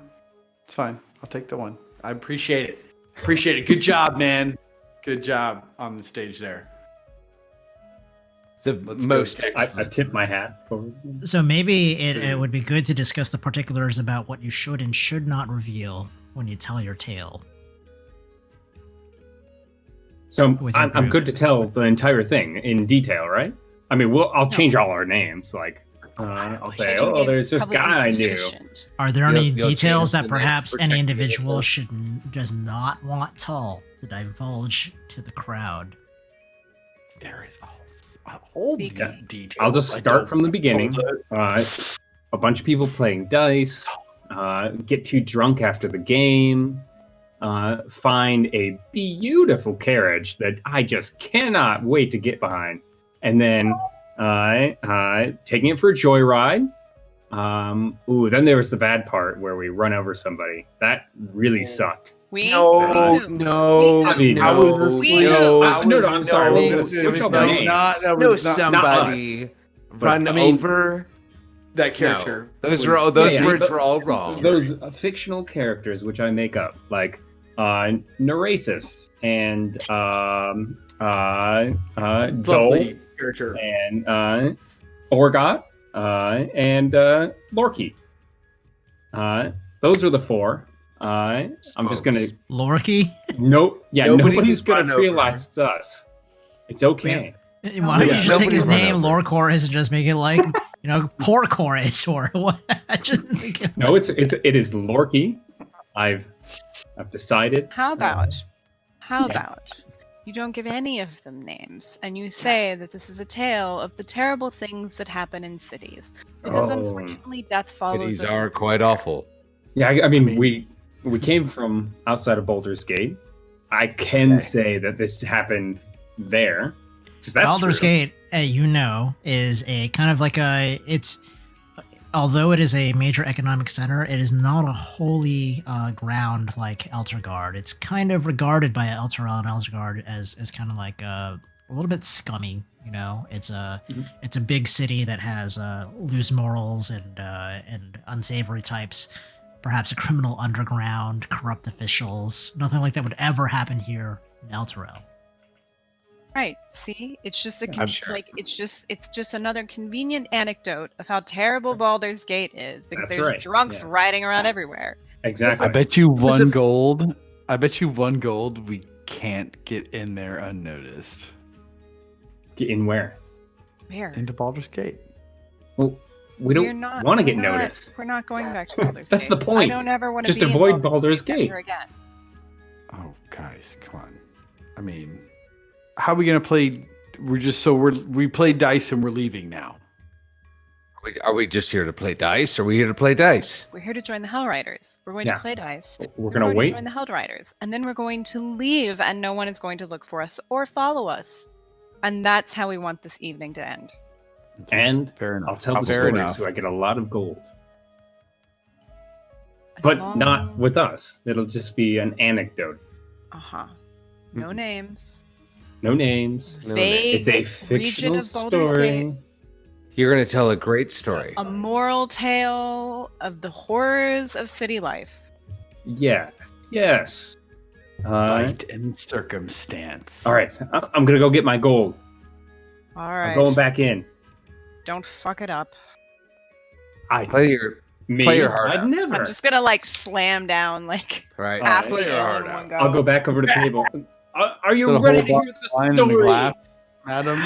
[SPEAKER 3] It's fine. I'll take the one. I appreciate it. Appreciate it. Good job, man. Good job on the stage there.
[SPEAKER 5] The
[SPEAKER 3] Let's
[SPEAKER 5] most
[SPEAKER 3] go.
[SPEAKER 2] I
[SPEAKER 5] excellent.
[SPEAKER 2] tipped my hat forward.
[SPEAKER 1] So maybe it would be good to discuss the particulars about what you should and should not reveal when you tell your tale.
[SPEAKER 2] So
[SPEAKER 1] With your
[SPEAKER 2] I'm
[SPEAKER 1] group.
[SPEAKER 2] good to tell the entire thing in detail, right? I mean, I'll change all our names. Like, I'll say,
[SPEAKER 4] Changing
[SPEAKER 2] oh,
[SPEAKER 4] names
[SPEAKER 2] there's
[SPEAKER 4] is
[SPEAKER 2] this
[SPEAKER 4] probably
[SPEAKER 2] guy I knew.
[SPEAKER 4] insufficient.
[SPEAKER 1] Are there
[SPEAKER 5] You'll-
[SPEAKER 1] any
[SPEAKER 5] you'll
[SPEAKER 1] details
[SPEAKER 5] change
[SPEAKER 1] that
[SPEAKER 5] the names
[SPEAKER 1] perhaps
[SPEAKER 5] for
[SPEAKER 1] any
[SPEAKER 5] technical
[SPEAKER 1] individual
[SPEAKER 5] stuff.
[SPEAKER 1] does not want Tull to divulge to the crowd?
[SPEAKER 3] There is a whole
[SPEAKER 4] Yeah.
[SPEAKER 3] detail.
[SPEAKER 2] I'll just
[SPEAKER 3] I
[SPEAKER 2] start
[SPEAKER 3] don't-
[SPEAKER 2] from the beginning.
[SPEAKER 3] don't-
[SPEAKER 2] A bunch of people playing dice, get too drunk after the game, find a beautiful carriage that I just cannot wait to get behind, and then taking it for a joyride. Then there was the bad part where we run over somebody. That really sucked.
[SPEAKER 5] No,
[SPEAKER 4] We
[SPEAKER 5] no,
[SPEAKER 2] I mean,
[SPEAKER 3] I
[SPEAKER 5] no,
[SPEAKER 3] was
[SPEAKER 4] We-
[SPEAKER 5] no,
[SPEAKER 2] no, I'm sorry,
[SPEAKER 3] No,
[SPEAKER 2] we're gonna
[SPEAKER 3] it
[SPEAKER 2] switch
[SPEAKER 3] was
[SPEAKER 2] up
[SPEAKER 3] no,
[SPEAKER 2] names.
[SPEAKER 3] that
[SPEAKER 5] no,
[SPEAKER 3] was not-
[SPEAKER 5] somebody run
[SPEAKER 3] I mean,
[SPEAKER 5] over.
[SPEAKER 3] that character.
[SPEAKER 5] No, those
[SPEAKER 3] was-
[SPEAKER 5] were all, those
[SPEAKER 2] Yeah,
[SPEAKER 5] words
[SPEAKER 2] but
[SPEAKER 5] were all wrong.
[SPEAKER 2] Those fictional characters which I make up, like Neresis and Dole,
[SPEAKER 3] Lovely character.
[SPEAKER 2] and Thorgot, and Lorky. Those are the four. I'm just gonna.
[SPEAKER 1] Lorky?
[SPEAKER 2] Nope. Yeah,
[SPEAKER 5] Nobody's
[SPEAKER 2] nobody's gonna
[SPEAKER 5] run over.
[SPEAKER 2] realize it's us. It's okay.
[SPEAKER 1] Why don't you just take his
[SPEAKER 5] Nobody's
[SPEAKER 1] name,
[SPEAKER 5] run over.
[SPEAKER 1] Lorchorus, and just make it like, Poor Chorus or what? Just make it
[SPEAKER 2] No, it is Lorky. I've decided.
[SPEAKER 4] How about you don't give any of them names, and you say that this is a tale of the terrible things that happen in cities, because
[SPEAKER 2] Oh.
[SPEAKER 4] unfortunately death follows.
[SPEAKER 5] Cities are quite awful.
[SPEAKER 2] Yeah, I mean, we came from outside of Baldur's Gate. I can say that this happened there. 'Cause that's
[SPEAKER 1] Baldur's
[SPEAKER 2] true.
[SPEAKER 1] Gate, is a kind of like although it is a major economic center, it is not a holy ground like Elturgard. It's kind of regarded by Elturel and Elutrgard as kind of like a little bit scummy. It's a big city that has loose morals and unsavory types. Perhaps a criminal underground, corrupt officials. Nothing like that would ever happen here in Elturel.
[SPEAKER 4] Right. See, it's just
[SPEAKER 5] I'm sure.
[SPEAKER 4] it's just another convenient anecdote of how terrible Baldur's Gate is, because
[SPEAKER 2] That's
[SPEAKER 4] there's
[SPEAKER 2] right,
[SPEAKER 4] drunks
[SPEAKER 2] yeah.
[SPEAKER 4] riding around everywhere.
[SPEAKER 2] Exactly.
[SPEAKER 3] I bet you 1 gold. I bet you 1 gold we can't get in there unnoticed.
[SPEAKER 2] Get in where?
[SPEAKER 4] Where?
[SPEAKER 3] Into Baldur's Gate.
[SPEAKER 2] Well, we
[SPEAKER 4] We're
[SPEAKER 2] don't
[SPEAKER 4] not-
[SPEAKER 2] want to get
[SPEAKER 4] we're not-
[SPEAKER 2] noticed.
[SPEAKER 4] We're not going back to Baldur's
[SPEAKER 2] That's
[SPEAKER 4] Gate.
[SPEAKER 2] the point.
[SPEAKER 4] I don't ever want to
[SPEAKER 2] Just
[SPEAKER 4] be in
[SPEAKER 2] avoid Baldur's Gate.
[SPEAKER 4] ever again.
[SPEAKER 3] Oh, guys, come on. I mean, how are we gonna play? We played dice and we're leaving now.
[SPEAKER 5] Are we just here to play dice? Or are we here to play dice?
[SPEAKER 4] We're here to join the Hellriders. We're going
[SPEAKER 2] Yeah.
[SPEAKER 4] to play dice.
[SPEAKER 2] We're
[SPEAKER 4] We're
[SPEAKER 2] gonna
[SPEAKER 4] going
[SPEAKER 2] wait.
[SPEAKER 4] to join the Hellriders, and then we're going to leave, and no one is going to look for us or follow us. And that's how we want this evening to end.
[SPEAKER 2] And
[SPEAKER 3] Fair enough.
[SPEAKER 2] I'll tell the
[SPEAKER 3] Fair
[SPEAKER 2] story
[SPEAKER 3] enough.
[SPEAKER 2] so I get a lot of gold.
[SPEAKER 4] As
[SPEAKER 2] But
[SPEAKER 4] long-
[SPEAKER 2] not with us. It'll just be an anecdote.
[SPEAKER 4] Uh-huh. No
[SPEAKER 2] Mhm.
[SPEAKER 4] names.
[SPEAKER 2] No names.
[SPEAKER 5] No
[SPEAKER 4] Vague
[SPEAKER 2] It's a
[SPEAKER 4] region
[SPEAKER 2] fictional
[SPEAKER 4] of Baldur's Gate.
[SPEAKER 2] story.
[SPEAKER 5] You're going to tell a great story.
[SPEAKER 4] A moral tale of the horrors of city life.
[SPEAKER 2] Yes. Yes.
[SPEAKER 3] Light and circumstance.
[SPEAKER 2] All right. I'm gonna go get my gold.
[SPEAKER 4] All
[SPEAKER 2] I'm
[SPEAKER 4] right.
[SPEAKER 2] going back in.
[SPEAKER 4] Don't fuck it up.
[SPEAKER 5] Play your heart
[SPEAKER 2] I'd
[SPEAKER 5] out.
[SPEAKER 2] never.
[SPEAKER 4] I'm just gonna slam down
[SPEAKER 5] Right.
[SPEAKER 2] Alright.
[SPEAKER 5] Play your heart
[SPEAKER 4] in
[SPEAKER 5] out.
[SPEAKER 4] one go.
[SPEAKER 2] I'll go back over to the table. Are you
[SPEAKER 3] So the
[SPEAKER 2] ready
[SPEAKER 3] whole
[SPEAKER 2] to hear
[SPEAKER 3] Line
[SPEAKER 2] the
[SPEAKER 3] in the
[SPEAKER 2] story?
[SPEAKER 3] glass, madam.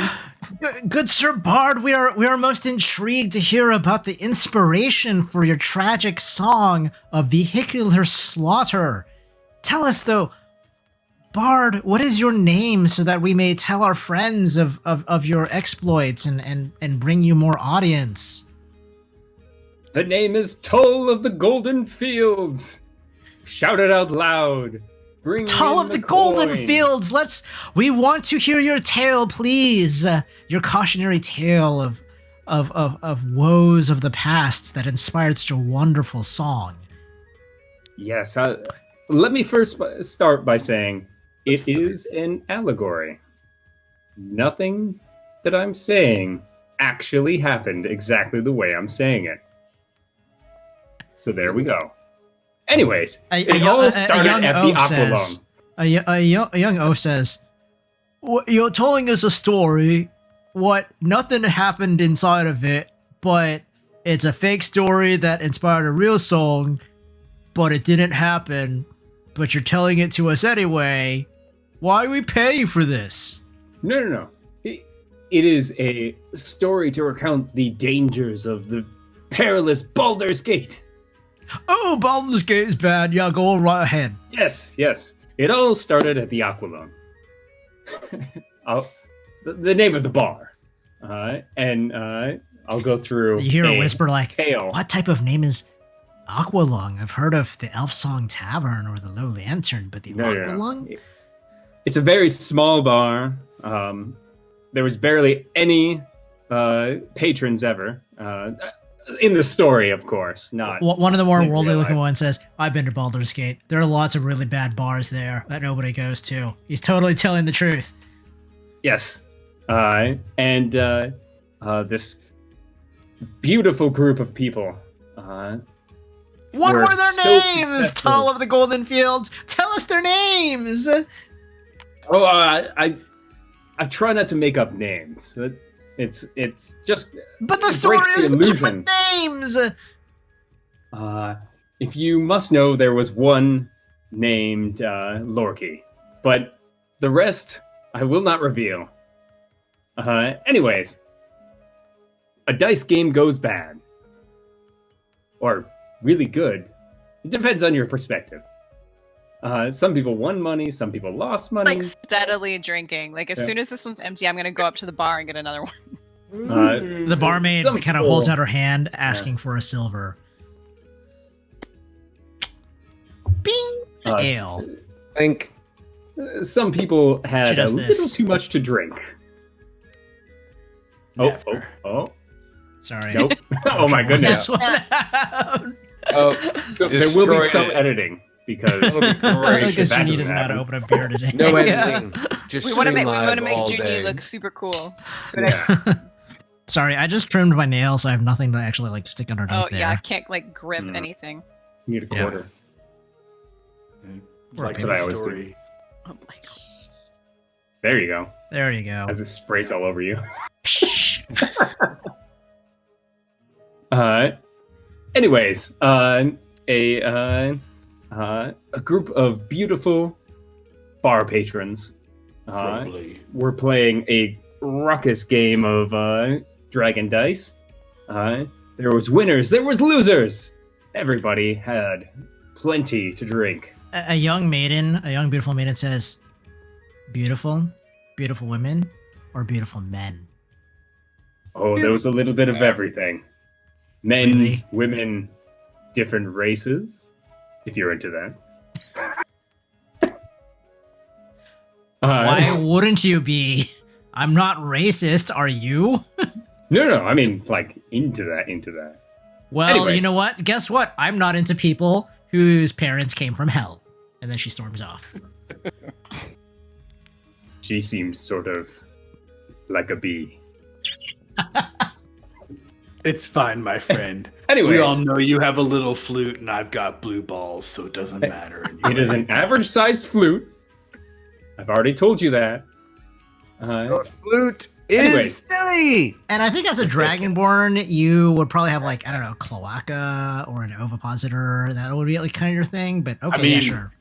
[SPEAKER 1] Good Sir Bard, we are most intrigued to hear about the inspiration for your tragic song of vehicular slaughter. Tell us though, Bard, what is your name so that we may tell our friends of your exploits and bring you more audience?
[SPEAKER 2] The name is Toll of the Golden Fields. Shout it out loud. Bring
[SPEAKER 1] Tall
[SPEAKER 2] in
[SPEAKER 1] of the Golden
[SPEAKER 2] coin.
[SPEAKER 1] Fields, we want to hear your tale, please. Your cautionary tale of woes of the past that inspired such a wonderful song.
[SPEAKER 2] Yes. Let me first start by saying it is an allegory. Nothing that I'm saying actually happened exactly the way I'm saying it. So there we go. Anyways, it all started at the Aqualung.
[SPEAKER 1] A young oaf says, "You're telling us a story. Nothing happened inside of it, but it's a fake story that inspired a real song, but it didn't happen. But you're telling it to us anyway. Why do we pay you for this?"
[SPEAKER 2] No. It is a story to recount the dangers of the perilous Baldur's Gate.
[SPEAKER 1] Oh, Baldur's Gate is bad. Yeah, go right ahead.
[SPEAKER 2] Yes. It all started at the Aqualung. The name of the bar. And I'll go through.
[SPEAKER 1] You hear a whisper like,
[SPEAKER 2] tale.
[SPEAKER 1] "What type of name is Aqualung? I've heard of the Elf Song Tavern or the Low Lantern, but the
[SPEAKER 2] No.
[SPEAKER 1] Aqualung?"
[SPEAKER 2] It's a very small bar. There was barely any patrons ever. In the story, of course, not.
[SPEAKER 1] One of the more
[SPEAKER 2] in
[SPEAKER 1] worldly
[SPEAKER 2] real
[SPEAKER 1] looking
[SPEAKER 2] life.
[SPEAKER 1] ones says, "I've been to Baldur's Gate. There are lots of really bad bars there that nobody goes to." He's totally telling the truth.
[SPEAKER 2] Yes. And this beautiful group of people.
[SPEAKER 1] What
[SPEAKER 2] We're
[SPEAKER 1] were their
[SPEAKER 2] so
[SPEAKER 1] names?
[SPEAKER 2] successful.
[SPEAKER 1] Tall of the Golden Fields. Tell us their names.
[SPEAKER 2] Oh, I try not to make up names. It's just
[SPEAKER 1] But the
[SPEAKER 2] it
[SPEAKER 1] story
[SPEAKER 2] breaks the
[SPEAKER 1] is
[SPEAKER 2] illusion.
[SPEAKER 1] with names.
[SPEAKER 2] If you must know, there was one named Lorky, but the rest I will not reveal. Anyways, a dice game goes bad. Or really good. It depends on your perspective. Some people won money, some people lost money.
[SPEAKER 4] Like steadily drinking. Like as soon as this one's empty, I'm gonna go up to the bar and get another one.
[SPEAKER 1] The barmaid
[SPEAKER 2] some
[SPEAKER 1] kind of
[SPEAKER 2] people-
[SPEAKER 1] holds out her hand, asking for a silver. Bing! Ale.
[SPEAKER 5] I think
[SPEAKER 2] Some people
[SPEAKER 1] She
[SPEAKER 2] had a
[SPEAKER 1] does
[SPEAKER 2] little
[SPEAKER 1] this.
[SPEAKER 2] too much to drink.
[SPEAKER 3] Never.
[SPEAKER 2] Oh.
[SPEAKER 1] Sorry.
[SPEAKER 2] Nope. Oh my goodness.
[SPEAKER 1] That's what happened.
[SPEAKER 2] So there will be
[SPEAKER 5] Destroyed
[SPEAKER 2] some
[SPEAKER 5] it.
[SPEAKER 2] editing because
[SPEAKER 5] That'll be
[SPEAKER 1] I
[SPEAKER 5] great.
[SPEAKER 1] guess
[SPEAKER 2] that
[SPEAKER 1] Junie
[SPEAKER 2] doesn't
[SPEAKER 1] doesn't know how to
[SPEAKER 2] happen.
[SPEAKER 1] open a beer today.
[SPEAKER 5] No editing. Just
[SPEAKER 4] We want to
[SPEAKER 5] stream
[SPEAKER 4] make
[SPEAKER 5] live all
[SPEAKER 4] Junie
[SPEAKER 5] day.
[SPEAKER 4] look super cool.
[SPEAKER 2] Yeah.
[SPEAKER 1] Sorry, I just trimmed my nails, so I have nothing to actually like stick underneath
[SPEAKER 4] Oh
[SPEAKER 1] there.
[SPEAKER 4] yeah, I can't like grip
[SPEAKER 2] Mm.
[SPEAKER 4] anything.
[SPEAKER 2] You need a
[SPEAKER 1] Yeah.
[SPEAKER 2] quarter.
[SPEAKER 3] Like
[SPEAKER 2] That's what I
[SPEAKER 3] the
[SPEAKER 2] always
[SPEAKER 3] story.
[SPEAKER 4] Oh my god.
[SPEAKER 2] There you go.
[SPEAKER 1] There you go.
[SPEAKER 2] As it sprays all over you. Anyways, a group of beautiful bar patrons
[SPEAKER 3] Probably.
[SPEAKER 2] were playing a raucous game of Dragon Dice. There was winners, there was losers. Everybody had plenty to drink.
[SPEAKER 1] A young maiden, a young beautiful maiden says, "Beautiful, beautiful women, or beautiful men."
[SPEAKER 2] Oh, there was a little bit of everything. Men,
[SPEAKER 1] Really?
[SPEAKER 2] women, different races, if you're into that.
[SPEAKER 1] Why wouldn't you be? I'm not racist, are you?
[SPEAKER 2] No, I mean, like, into that.
[SPEAKER 1] Well,
[SPEAKER 2] Anyways.
[SPEAKER 1] you know what? Guess what? I'm not into people whose parents came from hell. And then she storms off.
[SPEAKER 2] She seemed sort of like a bee.
[SPEAKER 3] It's fine, my friend.
[SPEAKER 2] Anyways,
[SPEAKER 3] We all know you have a little flute and I've got blue balls, so it doesn't matter.
[SPEAKER 2] it is an average-sized flute. I've already told you that.
[SPEAKER 5] Your flute is
[SPEAKER 2] Anyways.
[SPEAKER 5] silly.
[SPEAKER 1] And I think as a Dragonborn, you would probably have like, I don't know, cloaca or an ovipositor. That would be like kind of your thing, but okay, yeah,
[SPEAKER 3] mean,
[SPEAKER 1] sure.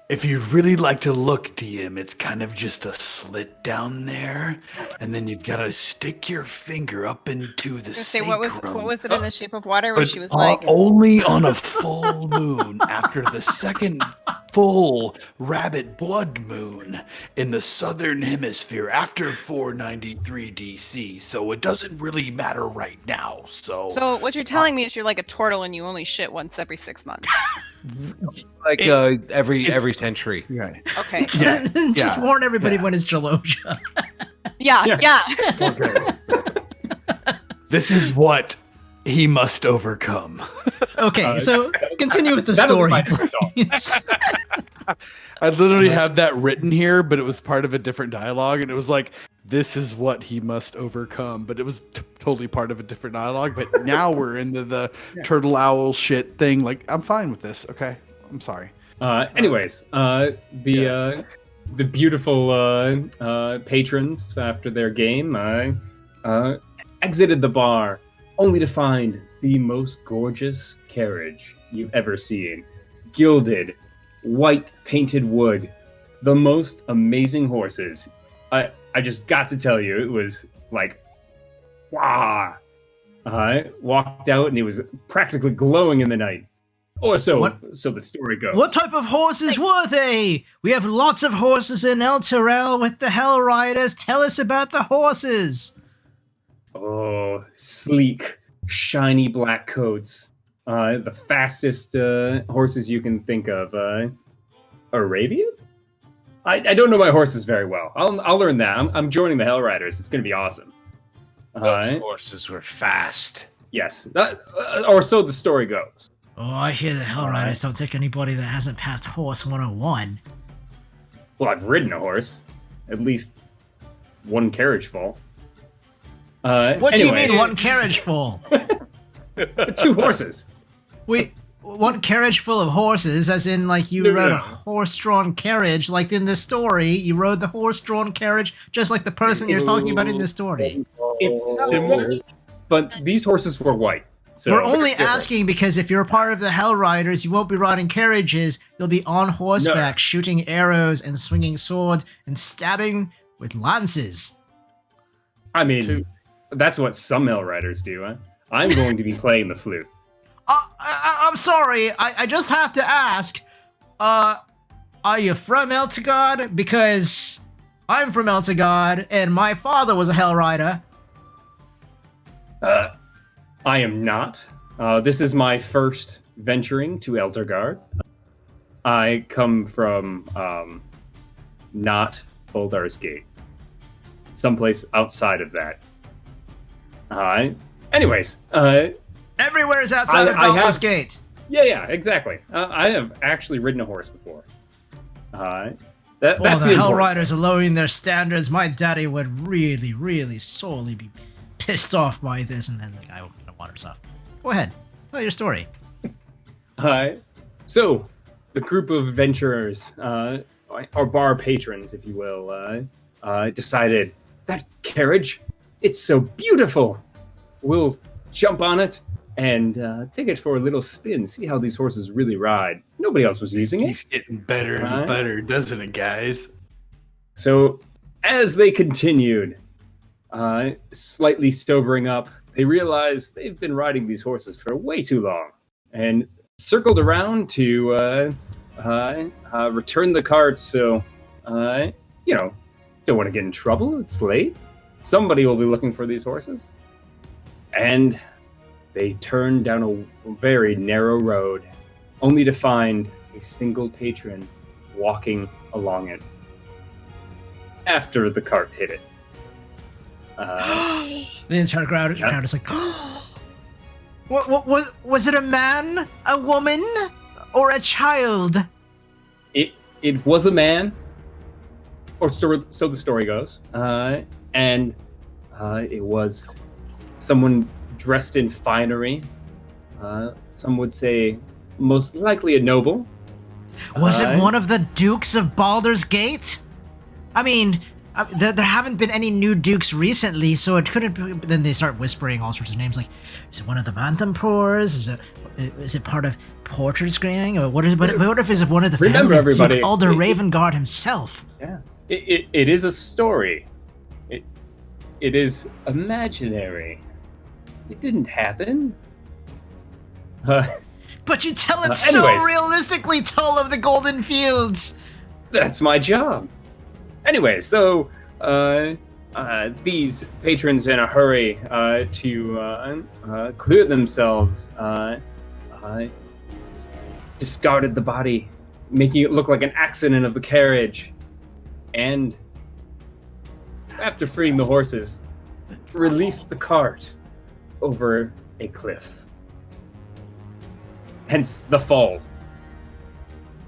[SPEAKER 3] If you'd really like to look, DM, it's kind of just a slit down there, and then you've got to stick your finger up into the
[SPEAKER 4] Say
[SPEAKER 3] sacrum.
[SPEAKER 4] what was it in the shape of water where
[SPEAKER 3] But
[SPEAKER 4] she was like,
[SPEAKER 3] only on a full moon after the second full rabbit blood moon in the southern hemisphere after 493 DC. So it doesn't really matter right now. So
[SPEAKER 4] so what you're telling me is you're like a turtle and you only shit once every 6 months.
[SPEAKER 5] Like every century.
[SPEAKER 3] yeah.
[SPEAKER 4] Okay.
[SPEAKER 3] Yeah,
[SPEAKER 1] Just
[SPEAKER 3] yeah,
[SPEAKER 1] warn everybody
[SPEAKER 3] yeah.
[SPEAKER 1] when it's Jaloja.
[SPEAKER 4] Yeah.
[SPEAKER 3] Okay. This is what he must overcome.
[SPEAKER 1] Okay, so continue with the
[SPEAKER 2] That'll be
[SPEAKER 1] story,
[SPEAKER 2] my first thought.
[SPEAKER 1] please.
[SPEAKER 3] I literally have that written here, but it was part of a different dialogue, and it was like, this is what he must overcome, but it was totally part of a different dialogue. But now we're into the turtle owl shit thing. Like, I'm fine with this. Okay, I'm sorry.
[SPEAKER 2] Anyways, the beautiful patrons after their game exited the bar only to find the most gorgeous carriage you've ever seen. Gilded, white painted wood, the most amazing horses. I just got to tell you, it was like, wow. I walked out and it was practically glowing in the night. Or so the story goes.
[SPEAKER 1] What type of horses were they? We have lots of horses in Elturel with the Hellriders. Tell us about the horses.
[SPEAKER 2] Oh, sleek, shiny black coats. The fastest horses you can think of. Arabian? I don't know my horses very well. I'll learn that. I'm joining the Hellriders. It's going to be awesome.
[SPEAKER 5] Those horses were fast.
[SPEAKER 2] Yes. Or so the story goes.
[SPEAKER 1] Oh, I hear the Hellriders don't take anybody that hasn't passed Horse 101.
[SPEAKER 2] Well, I've ridden a horse. At least one carriage full.
[SPEAKER 1] What do you mean one carriage full?
[SPEAKER 2] 2 horses.
[SPEAKER 1] Wait, One carriage full of horses, as in, like, you
[SPEAKER 2] No,
[SPEAKER 1] rode
[SPEAKER 2] no.
[SPEAKER 1] a horse-drawn carriage, like in this story, you rode the horse-drawn carriage, just like the person you're talking about in this story.
[SPEAKER 2] It's
[SPEAKER 3] Similar.
[SPEAKER 2] but these horses were white. So
[SPEAKER 1] We're only
[SPEAKER 2] it's different.
[SPEAKER 1] asking because if you're part of the Hellriders, you won't be riding carriages, you'll be on horseback, shooting arrows and swinging swords and stabbing with lances.
[SPEAKER 2] I mean, that's what some Hellriders do. Huh? I'm going to be playing the flute.
[SPEAKER 1] I'm sorry, I just have to ask, are you from Elutrgard? Because I'm from Elutrgard, and my father was a Hellrider.
[SPEAKER 2] I am not. This is my first venturing to Elturgard. I come from not Boldar's Gate, someplace outside of that. Anyways,
[SPEAKER 1] Everywhere is outside of
[SPEAKER 2] I
[SPEAKER 1] Baldur's
[SPEAKER 2] have-
[SPEAKER 1] Gate.
[SPEAKER 2] yeah, exactly. I have actually ridden a horse before. That's
[SPEAKER 1] The
[SPEAKER 2] the important
[SPEAKER 1] Hellriders are lowering their standards. My daddy would really, really sorely be pissed off by this. And then the guy opened the water off. Go ahead, tell your story.
[SPEAKER 2] So, the group of adventurers, or bar patrons, if you will, decided that carriage, it's so beautiful. We'll jump on it and take it for a little spin, see how these horses really ride. Nobody else was using it.
[SPEAKER 3] Keeps getting better and
[SPEAKER 2] Right.
[SPEAKER 3] better, doesn't it, guys?
[SPEAKER 2] So, as they continued, slightly sobering up, they realized they've been riding these horses for way too long and circled around to return the carts. So, don't want to get in trouble. It's late. Somebody will be looking for these horses. And they turned down a very narrow road, only to find a single patron walking along it after the cart hit it.
[SPEAKER 1] The entire crowd is like, what was it a man, a woman, or a child?
[SPEAKER 2] It was a man, or so the story goes, and it was someone dressed in finery. Some would say most likely a noble.
[SPEAKER 1] Was it one of the Dukes of Baldur's Gate? I mean, there haven't been any new dukes recently, so it couldn't be. Then they start whispering all sorts of names, like, is it one of the Vanthempors? Is it part of Porter's Gang? Or what if it's one of the
[SPEAKER 2] Remember,
[SPEAKER 1] family of
[SPEAKER 2] everybody,
[SPEAKER 1] Duke Alder Ravengard himself?
[SPEAKER 2] Yeah, it is a story. It is imaginary. It didn't happen.
[SPEAKER 1] But you tell it so
[SPEAKER 2] anyways.
[SPEAKER 1] realistically, Tull of the Golden Fields!
[SPEAKER 2] That's my job. Anyways, so these patrons in a hurry to clear themselves discarded the body, making it look like an accident of the carriage. And after freeing the horses, released the cart over a cliff. Hence the fall.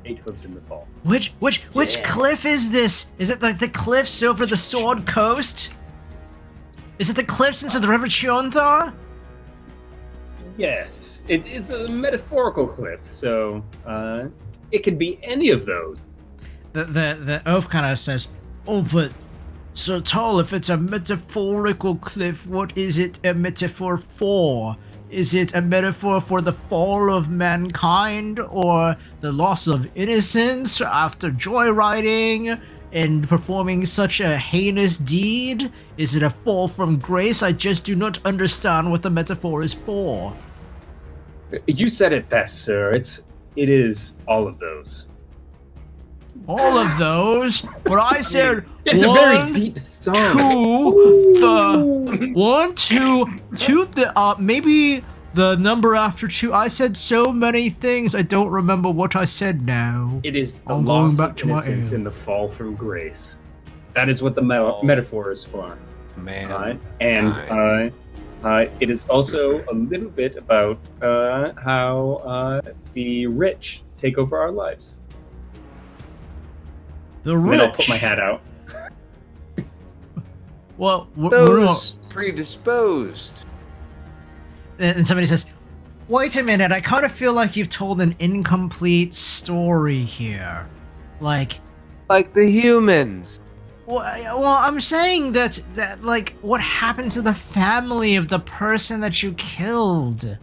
[SPEAKER 2] 8 hooves in the fall.
[SPEAKER 1] Which cliff is this? Is it like the cliffs over the Sword Coast? Is it the cliffs into the River Chionthar?
[SPEAKER 2] Yes, it's a metaphorical cliff, so it could be any of those.
[SPEAKER 1] The oaf kind of says, "Oh, but Sir Tull, if it's a metaphorical cliff, what is it a metaphor for? Is it a metaphor for the fall of mankind, or the loss of innocence after joyriding and performing such a heinous deed? Is it a fall from grace? I just do not understand what the metaphor is for."
[SPEAKER 2] You said it best, sir. It is all of those.
[SPEAKER 1] All of those? But I said
[SPEAKER 2] It's a very deep song.
[SPEAKER 1] Maybe the number after 2. I said so many things, I don't remember what I said now.
[SPEAKER 2] It is the
[SPEAKER 1] I'm going
[SPEAKER 2] loss
[SPEAKER 1] back
[SPEAKER 2] of
[SPEAKER 1] to my
[SPEAKER 2] innocence
[SPEAKER 1] ale.
[SPEAKER 2] and the fall from grace. That is what the metaphor is for.
[SPEAKER 5] Man.
[SPEAKER 2] And it is also a little bit about how the rich take over our lives.
[SPEAKER 1] The
[SPEAKER 2] And then I'll put
[SPEAKER 1] rich.
[SPEAKER 2] my hat out.
[SPEAKER 1] Well, we're not.
[SPEAKER 5] Those predisposed.
[SPEAKER 1] And somebody says, Wait a minute, I kind of feel like you've told an incomplete story here. Like
[SPEAKER 5] the humans.
[SPEAKER 1] well, I'm saying that like what happened to the family of the person that you killed?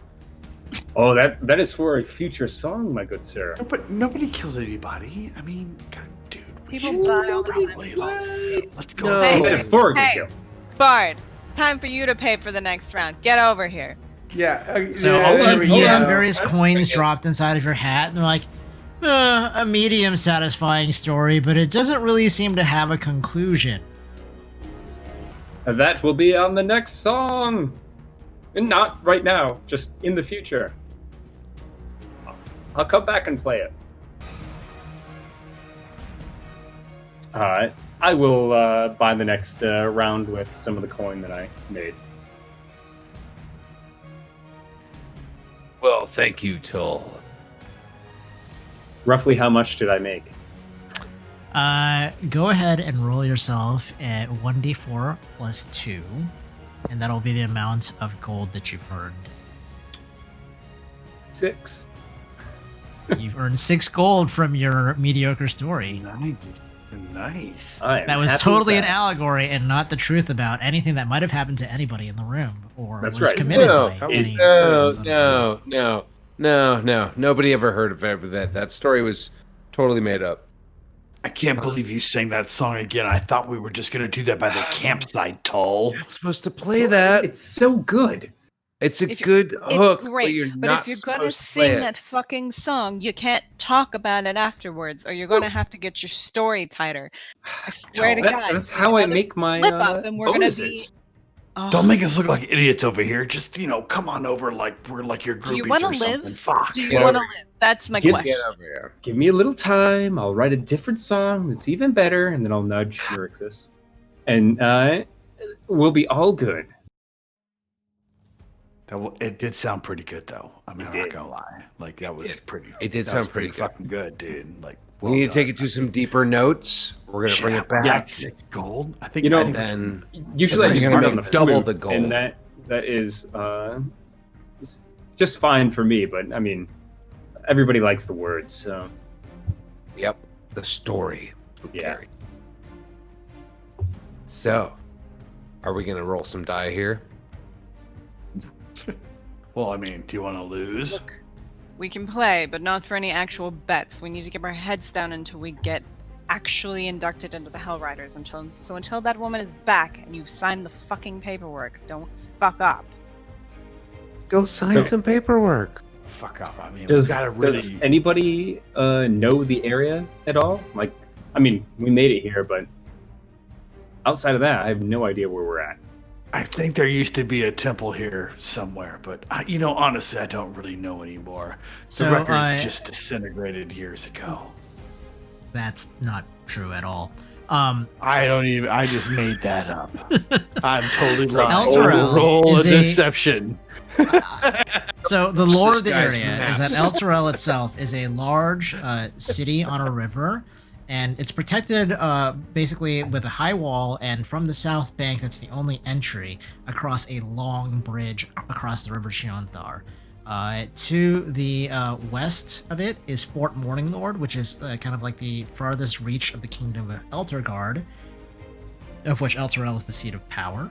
[SPEAKER 2] Oh, that is for a future song, my good sir.
[SPEAKER 3] No, but nobody killed anybody. I mean, God, dude. we
[SPEAKER 4] People
[SPEAKER 3] should
[SPEAKER 4] die all the
[SPEAKER 3] probably,
[SPEAKER 4] time.
[SPEAKER 3] like, let's go.
[SPEAKER 5] No.
[SPEAKER 4] Hey,
[SPEAKER 2] Metaphorically
[SPEAKER 4] hey.
[SPEAKER 2] kill.
[SPEAKER 4] Bard, it's time for you to pay for the next round. Get over here.
[SPEAKER 3] Yeah.
[SPEAKER 1] So you have various coins dropped inside of your hat, and they're like, a medium satisfying story, but it doesn't really seem to have a conclusion.
[SPEAKER 2] That will be on the next song. And not right now, just in the future. I'll come back and play it. I will buy the next round with some of the coin that I made.
[SPEAKER 5] Well, thank you, Tull.
[SPEAKER 2] Roughly how much did I make?
[SPEAKER 1] Go ahead and roll yourself at 1d4 plus 2, and that'll be the amount of gold that you've earned.
[SPEAKER 2] 6.
[SPEAKER 1] You've earned 6 gold from your mediocre story.
[SPEAKER 3] Nice.
[SPEAKER 1] That was totally an allegory and not the truth about anything that might have happened to anybody in the room or
[SPEAKER 2] That's
[SPEAKER 1] was
[SPEAKER 2] right.
[SPEAKER 1] committed
[SPEAKER 5] No,
[SPEAKER 1] by any.
[SPEAKER 5] No. Nobody ever heard of that. That story was totally made up.
[SPEAKER 3] I can't believe you sang that song again. I thought we were just gonna do that by the campsite, Tull.
[SPEAKER 5] You're not supposed to play that.
[SPEAKER 2] It's so good.
[SPEAKER 5] It's a
[SPEAKER 4] If you-
[SPEAKER 5] good hook,
[SPEAKER 4] It's
[SPEAKER 5] but
[SPEAKER 4] great,
[SPEAKER 5] you're
[SPEAKER 4] but
[SPEAKER 5] not
[SPEAKER 4] if you're gonna
[SPEAKER 5] supposed to play
[SPEAKER 4] sing
[SPEAKER 5] it.
[SPEAKER 4] that fucking song, you can't talk about it afterwards, or you're gonna have to get your story tighter. I swear to God.
[SPEAKER 2] That's how I
[SPEAKER 4] another
[SPEAKER 2] make my
[SPEAKER 4] slip up, and we're
[SPEAKER 2] bonuses.
[SPEAKER 4] gonna be. Oh.
[SPEAKER 3] Don't make us look like idiots over here. Just come on over like we're like your
[SPEAKER 4] Do you
[SPEAKER 3] groupies
[SPEAKER 4] wanna
[SPEAKER 3] or
[SPEAKER 4] live?
[SPEAKER 3] something. Fuck.
[SPEAKER 4] Do you
[SPEAKER 5] Get
[SPEAKER 4] want to
[SPEAKER 5] over
[SPEAKER 4] live? That's my
[SPEAKER 2] Get-
[SPEAKER 4] question.
[SPEAKER 5] Get over here.
[SPEAKER 2] Give me a little time. I'll write a different song that's even better, and then I'll nudge Euryxis. And we'll be all good.
[SPEAKER 3] It did sound pretty good though. I mean,
[SPEAKER 2] It
[SPEAKER 3] I'm not
[SPEAKER 2] did.
[SPEAKER 3] gonna lie. Like that was pretty.
[SPEAKER 5] It did
[SPEAKER 3] that
[SPEAKER 5] sound
[SPEAKER 3] was
[SPEAKER 5] pretty good.
[SPEAKER 3] fucking good, dude. Like
[SPEAKER 5] We need to take it to some deeper notes. We're gonna bring it back.
[SPEAKER 2] Yeah.
[SPEAKER 3] 6 gold. I think.
[SPEAKER 2] You know,
[SPEAKER 3] I think
[SPEAKER 5] Then
[SPEAKER 2] Usually I
[SPEAKER 5] You're
[SPEAKER 2] just
[SPEAKER 5] gonna
[SPEAKER 2] do it on
[SPEAKER 5] make
[SPEAKER 2] the
[SPEAKER 5] double
[SPEAKER 2] flute,
[SPEAKER 5] the gold.
[SPEAKER 2] and that is just fine for me. But I mean, everybody likes the words, so
[SPEAKER 5] yep, the story. will
[SPEAKER 2] Yeah.
[SPEAKER 5] carry. So, are we gonna roll some die here?
[SPEAKER 3] Well, I mean, do you want to lose?
[SPEAKER 4] Look, we can play, but not for any actual bets. We need to keep our heads down until we get actually inducted into the Hellriders. Until that woman is back and you've signed the fucking paperwork, don't fuck up.
[SPEAKER 5] Go sign
[SPEAKER 2] So-
[SPEAKER 5] some paperwork.
[SPEAKER 3] Fuck up. I mean,
[SPEAKER 2] does
[SPEAKER 3] we gotta
[SPEAKER 2] does
[SPEAKER 3] really.
[SPEAKER 2] anybody know the area at all? Like, I mean, we made it here, but outside of that, I have no idea where we're at.
[SPEAKER 3] I think there used to be a temple here somewhere, but honestly, I don't really know anymore. The
[SPEAKER 1] So
[SPEAKER 3] records just disintegrated years ago.
[SPEAKER 1] that's not true at all.
[SPEAKER 3] I don't even. I just made that up. I'm totally lying.
[SPEAKER 1] Elturel
[SPEAKER 3] Roll a
[SPEAKER 1] is a-
[SPEAKER 3] deception.
[SPEAKER 1] So the lore of the
[SPEAKER 5] This guy's
[SPEAKER 1] area is that Elturel itself is a large city on a river, and it's protected basically with a high wall, and from the south bank, that's the only entry across a long bridge across the river Shionthar. To the west of it is Fort Morninglord, which is kind of like the farthest reach of the kingdom of Elutrgard, of which Elturel is the seat of power.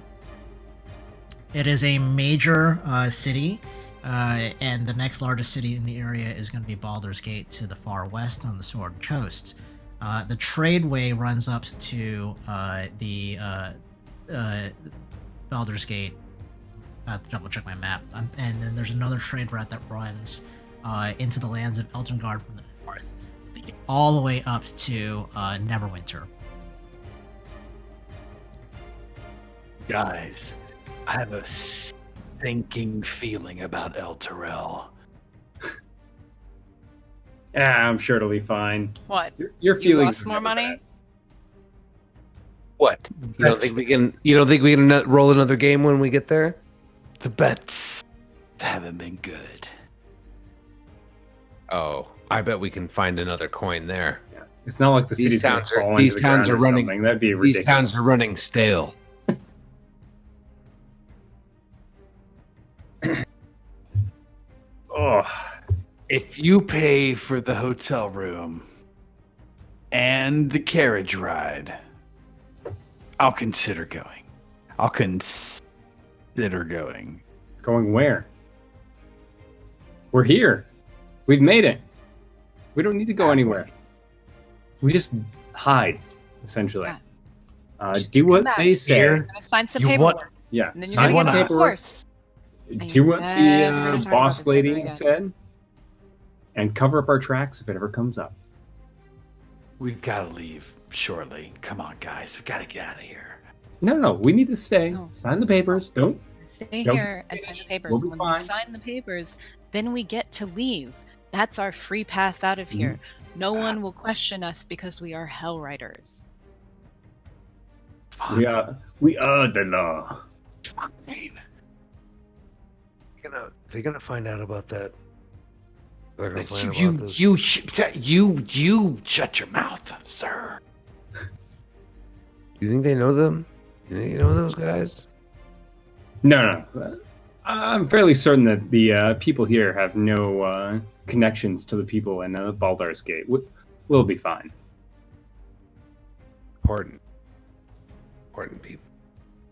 [SPEAKER 1] It is a major city, and the next largest city in the area is going to be Baldur's Gate to the far west on the Sword Coast. The tradeway runs up to the Baldur's Gate. I have to double check my map. And then there's another trade route that runs into the lands of Elutrgard from the north, leading all the way up to Neverwinter.
[SPEAKER 3] Guys, I have a stinking feeling about Elturel.
[SPEAKER 2] Yeah, I'm sure it'll be fine.
[SPEAKER 4] What?
[SPEAKER 2] Your
[SPEAKER 4] You
[SPEAKER 2] feelings.
[SPEAKER 4] lost
[SPEAKER 2] are
[SPEAKER 4] more
[SPEAKER 2] never
[SPEAKER 4] money?
[SPEAKER 2] bad.
[SPEAKER 5] What? You don't think we can? You don't think we can roll another game when we get there?
[SPEAKER 3] The bets haven't been good.
[SPEAKER 5] Oh, I bet we can find another coin there.
[SPEAKER 2] Yeah. It's not like the
[SPEAKER 5] These
[SPEAKER 2] city's gonna
[SPEAKER 5] towns are-
[SPEAKER 2] fall
[SPEAKER 5] these
[SPEAKER 2] into the
[SPEAKER 5] towns
[SPEAKER 2] ground
[SPEAKER 5] are
[SPEAKER 2] or
[SPEAKER 5] running-
[SPEAKER 2] something. That'd be ridiculous.
[SPEAKER 5] These towns are running stale.
[SPEAKER 2] Oh,
[SPEAKER 3] If you pay for the hotel room and the carriage ride, I'll consider going. I'll consider going.
[SPEAKER 2] going where? We're here. We've made it. We don't need to go anywhere. We just hide, essentially. Do what
[SPEAKER 4] back.
[SPEAKER 2] they say.
[SPEAKER 3] Here.
[SPEAKER 4] I'm gonna sign some
[SPEAKER 3] You
[SPEAKER 4] paperwork.
[SPEAKER 3] want-
[SPEAKER 2] Yeah,
[SPEAKER 4] And then you're
[SPEAKER 2] sign
[SPEAKER 4] gonna
[SPEAKER 2] the
[SPEAKER 4] get on the
[SPEAKER 2] paperwork.
[SPEAKER 4] horse.
[SPEAKER 2] Do what
[SPEAKER 4] never gonna
[SPEAKER 2] the
[SPEAKER 4] talk about
[SPEAKER 2] boss
[SPEAKER 4] this
[SPEAKER 2] lady
[SPEAKER 4] ever again.
[SPEAKER 2] said, and cover up our tracks if it ever comes up.
[SPEAKER 3] We've got to leave shortly. Come on, guys. We've got to get out of here.
[SPEAKER 2] No, we need to stay.
[SPEAKER 4] No.
[SPEAKER 2] Sign the papers. Don't.
[SPEAKER 4] Stay
[SPEAKER 2] Don't
[SPEAKER 4] here and sign the papers.
[SPEAKER 2] We'll be
[SPEAKER 4] When
[SPEAKER 2] fine.
[SPEAKER 4] we sign the papers, then we get to leave. That's our free pass out of here. No one will question us because we are Hellriders.
[SPEAKER 3] Fine.
[SPEAKER 2] We are the law.
[SPEAKER 3] Fine.
[SPEAKER 6] They're gonna find out about that. They're gonna find out
[SPEAKER 3] You,
[SPEAKER 6] about this.
[SPEAKER 3] you shut your mouth, sir.
[SPEAKER 6] You think they know them? You think you know those guys?
[SPEAKER 2] No. I'm fairly certain that the people here have no connections to the people in Baldur's Gate. We'll be fine.
[SPEAKER 6] Important people.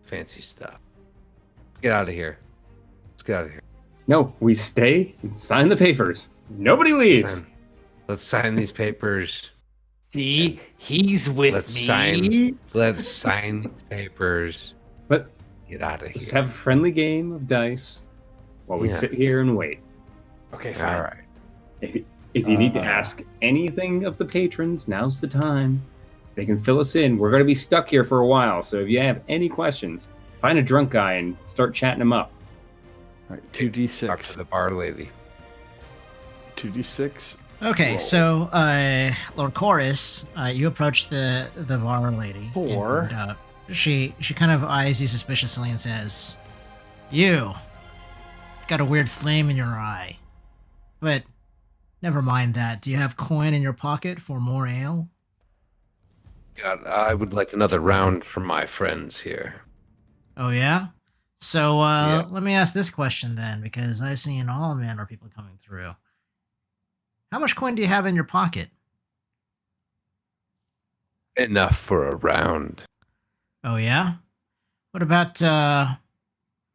[SPEAKER 6] Fancy stuff. Let's get out of here.
[SPEAKER 2] No, we stay and sign the papers. Nobody leaves.
[SPEAKER 6] Let's sign these papers.
[SPEAKER 3] See, he's with
[SPEAKER 6] Let's
[SPEAKER 3] me.
[SPEAKER 6] Let's sign these papers.
[SPEAKER 2] But
[SPEAKER 6] Get out of
[SPEAKER 2] let's
[SPEAKER 6] here.
[SPEAKER 2] have a friendly game of dice while we
[SPEAKER 6] Yeah.
[SPEAKER 2] sit here and wait.
[SPEAKER 3] Okay, fine.
[SPEAKER 6] All right.
[SPEAKER 2] If you need to ask anything of the patrons, now's the time. They can fill us in. We're going to be stuck here for a while, so if you have any questions, find a drunk guy and start chatting him up.
[SPEAKER 3] All right,
[SPEAKER 6] Talk to
[SPEAKER 3] 2d6.
[SPEAKER 6] the bar lady.
[SPEAKER 3] 2d6.
[SPEAKER 1] Okay,
[SPEAKER 3] Roll.
[SPEAKER 1] so Lord Chorus, you approach the bar lady.
[SPEAKER 3] 4.
[SPEAKER 1] And, she kind of eyes you suspiciously and says, "You got a weird flame in your eye, but never mind that. Do you have coin in your pocket for more ale?"
[SPEAKER 6] God, I would like another round from my friends here.
[SPEAKER 1] Oh yeah. So
[SPEAKER 6] Yeah.
[SPEAKER 1] let me ask this question then, because I've seen all manner of people coming through. How much coin do you have in your pocket?
[SPEAKER 6] Enough for a round.
[SPEAKER 1] Oh yeah? What about a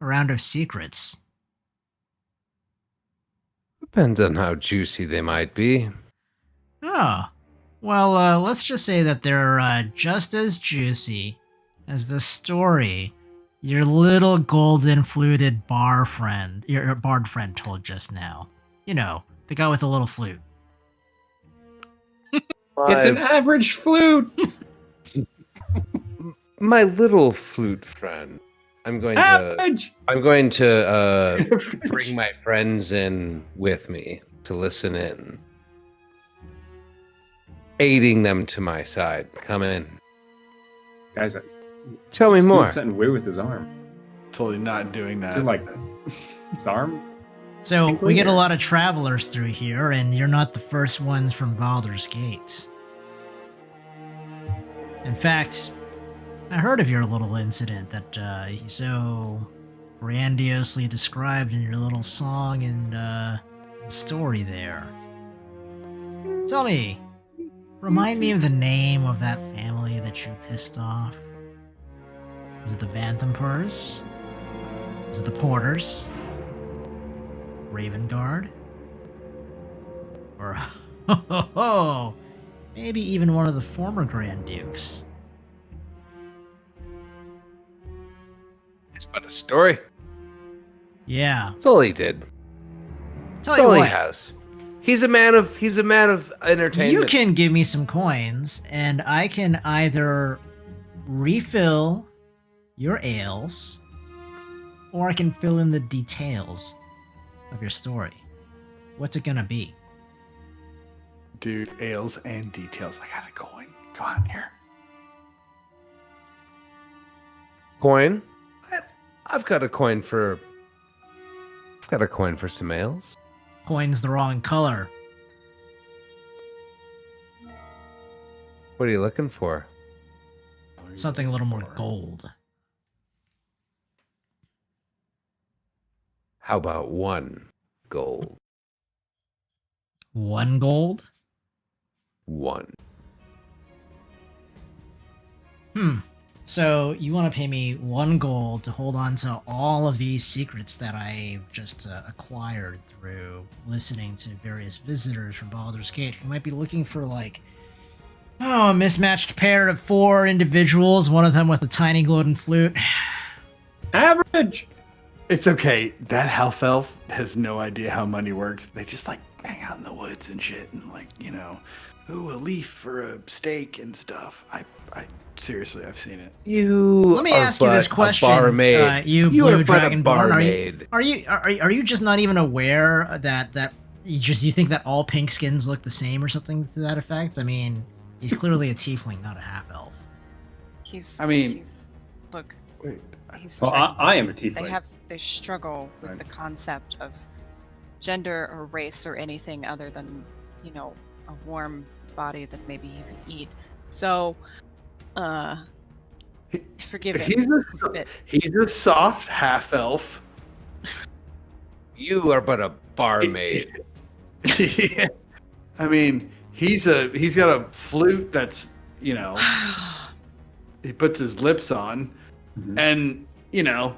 [SPEAKER 1] round of secrets?
[SPEAKER 6] Depends on how juicy they might be.
[SPEAKER 1] Oh. Well, let's just say that they're just as juicy as the story your little golden fluted bar friend, your bard friend told just now. You know, the guy with the little flute.
[SPEAKER 2] It's an average flute.
[SPEAKER 6] My little flute friend. I'm going
[SPEAKER 2] Average.
[SPEAKER 6] to bring my friends in with me to listen in. Aiding them to my side. Come in.
[SPEAKER 2] Guys,
[SPEAKER 6] Tell me
[SPEAKER 2] he
[SPEAKER 6] more.
[SPEAKER 2] was something weird with his arm.
[SPEAKER 3] Totally not doing that.
[SPEAKER 2] Is it like his arm?
[SPEAKER 1] So
[SPEAKER 2] Tinkling
[SPEAKER 1] we get a
[SPEAKER 2] or-
[SPEAKER 1] lot of travelers through here, and you're not the first ones from Baldur's Gate. In fact, I heard of your little incident that you so grandiosely described in your little song and story there. Tell me, remind me of the name of that family that you pissed off. Was it the Vanthempurs? Was it the Porters? Ravengard? Or maybe even one of the former Grand Dukes?
[SPEAKER 6] It's but a story.
[SPEAKER 1] Yeah.
[SPEAKER 6] That's all he did.
[SPEAKER 1] Tell
[SPEAKER 6] That's
[SPEAKER 1] you
[SPEAKER 6] all he
[SPEAKER 1] what,
[SPEAKER 6] has. He's a man of entertainment.
[SPEAKER 1] you can give me some coins, and I can either refill your ales, or I can fill in the details of your story. What's it gonna be?
[SPEAKER 3] Dude, ales and details. I got it going. Come on, here.
[SPEAKER 6] Coin. I've got a coin for some ales.
[SPEAKER 1] Coin's the wrong color.
[SPEAKER 6] What are you looking for?
[SPEAKER 1] Something a little more gold.
[SPEAKER 6] How about 1 gold?
[SPEAKER 1] 1 gold?
[SPEAKER 5] 1.
[SPEAKER 1] So you want to pay me 1 gold to hold on to all of these secrets that I've just acquired through listening to various visitors from Baldur's Gate who might be looking for, like, a mismatched pair of 4 individuals, one of them with a tiny golden flute.
[SPEAKER 2] Average.
[SPEAKER 3] It's okay. That half elf has no idea how money works. They just like hang out in the woods and shit, and like, you know, ooh, a leaf for a steak and stuff. I seriously, I've seen it.
[SPEAKER 5] You.
[SPEAKER 1] Let me ask you this question,
[SPEAKER 5] barmaid.
[SPEAKER 1] you
[SPEAKER 5] You
[SPEAKER 1] blue
[SPEAKER 5] are but a
[SPEAKER 1] dragonborn.
[SPEAKER 5] barmaid.
[SPEAKER 1] Are you just not even aware that you think that all pink skins look the same or something to that effect? I mean, he's clearly a tiefling, not a half elf.
[SPEAKER 4] Look.
[SPEAKER 3] Wait.
[SPEAKER 4] He's
[SPEAKER 2] Well, I am a tiefling.
[SPEAKER 4] They struggle with the concept of gender or race or anything other than, you know, a warm body that maybe you can eat. So, forgive him.
[SPEAKER 3] He's a soft half elf.
[SPEAKER 5] You are but a barmaid.
[SPEAKER 3] Yeah. I mean, he's got a flute that's, you know, he puts his lips on, and you know,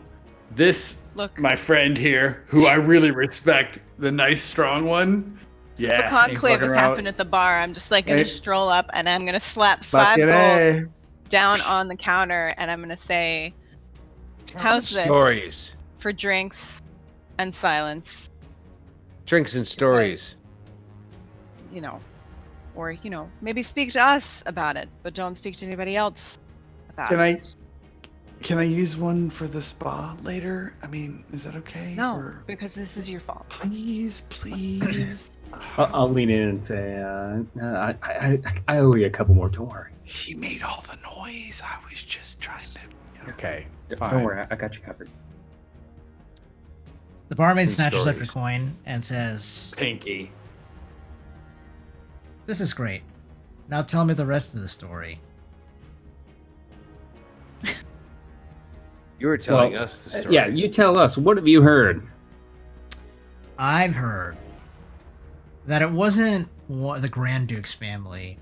[SPEAKER 3] my friend here, who I really respect, the nice strong one. Yeah,
[SPEAKER 4] the conclave is happening at the bar. I'm just like gonna stroll up and I'm gonna slap 5 gold down on the counter and I'm gonna say, "How's this
[SPEAKER 5] Stories.
[SPEAKER 4] for drinks and silence?"
[SPEAKER 5] Drinks and stories.
[SPEAKER 4] You know, or you know, maybe speak to us about it, but don't speak to anybody else about it.
[SPEAKER 3] Can I use one for the spa later? I mean, is that okay?
[SPEAKER 4] No, because this is your fault.
[SPEAKER 3] Please.
[SPEAKER 2] I'll lean in and say, I owe you a couple more. Don't worry.
[SPEAKER 3] He made all the noise. I was just trying to. Okay.
[SPEAKER 2] Don't worry. I got you covered.
[SPEAKER 1] The barmaid
[SPEAKER 5] Some
[SPEAKER 1] snatches up
[SPEAKER 5] stories.
[SPEAKER 1] your coin and says,
[SPEAKER 3] Pinky.
[SPEAKER 1] "This is great. Now tell me the rest of the story."
[SPEAKER 5] You were telling us the story.
[SPEAKER 2] Yeah, you tell us. What have you heard?
[SPEAKER 1] I've heard that it wasn't the Grand Duke's family,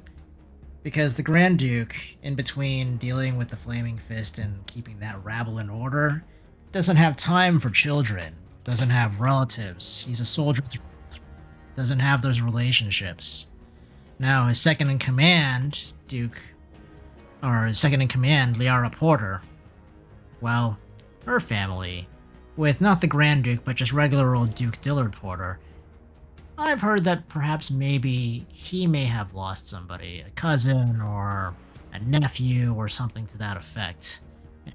[SPEAKER 1] because the Grand Duke, in between dealing with the Flaming Fist and keeping that rabble in order, doesn't have time for children, doesn't have relatives. He's a soldier, doesn't have those relationships. Now, his second in command, Liara Porter, well, her family, with not the Grand Duke, but just regular old Duke Dillard Porter, I've heard that perhaps maybe he may have lost somebody, a cousin or a nephew or something to that effect. And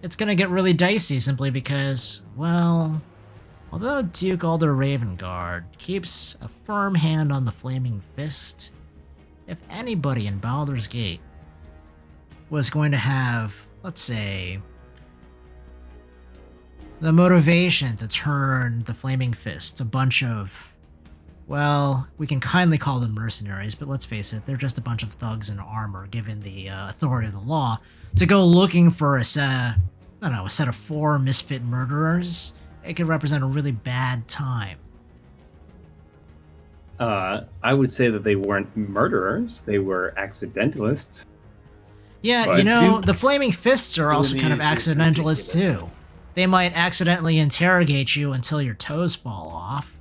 [SPEAKER 1] it's gonna get really dicey simply because, well, although Duke Alder Ravengard keeps a firm hand on the Flaming Fist, if anybody in Baldur's Gate was going to have, let's say, the motivation to turn the Flaming Fist, a bunch of, well, we can kindly call them mercenaries, but let's face it, they're just a bunch of thugs in armor given the authority of the law, to go looking for a set of 4 misfit murderers, it could represent a really bad time.
[SPEAKER 2] I would say that they weren't murderers. They were accidentalists.
[SPEAKER 1] Yeah,
[SPEAKER 2] But
[SPEAKER 1] you know,
[SPEAKER 2] Duke-
[SPEAKER 1] the Flaming Fists are also kind of accidentalists too. They might accidentally interrogate you until your toes fall off.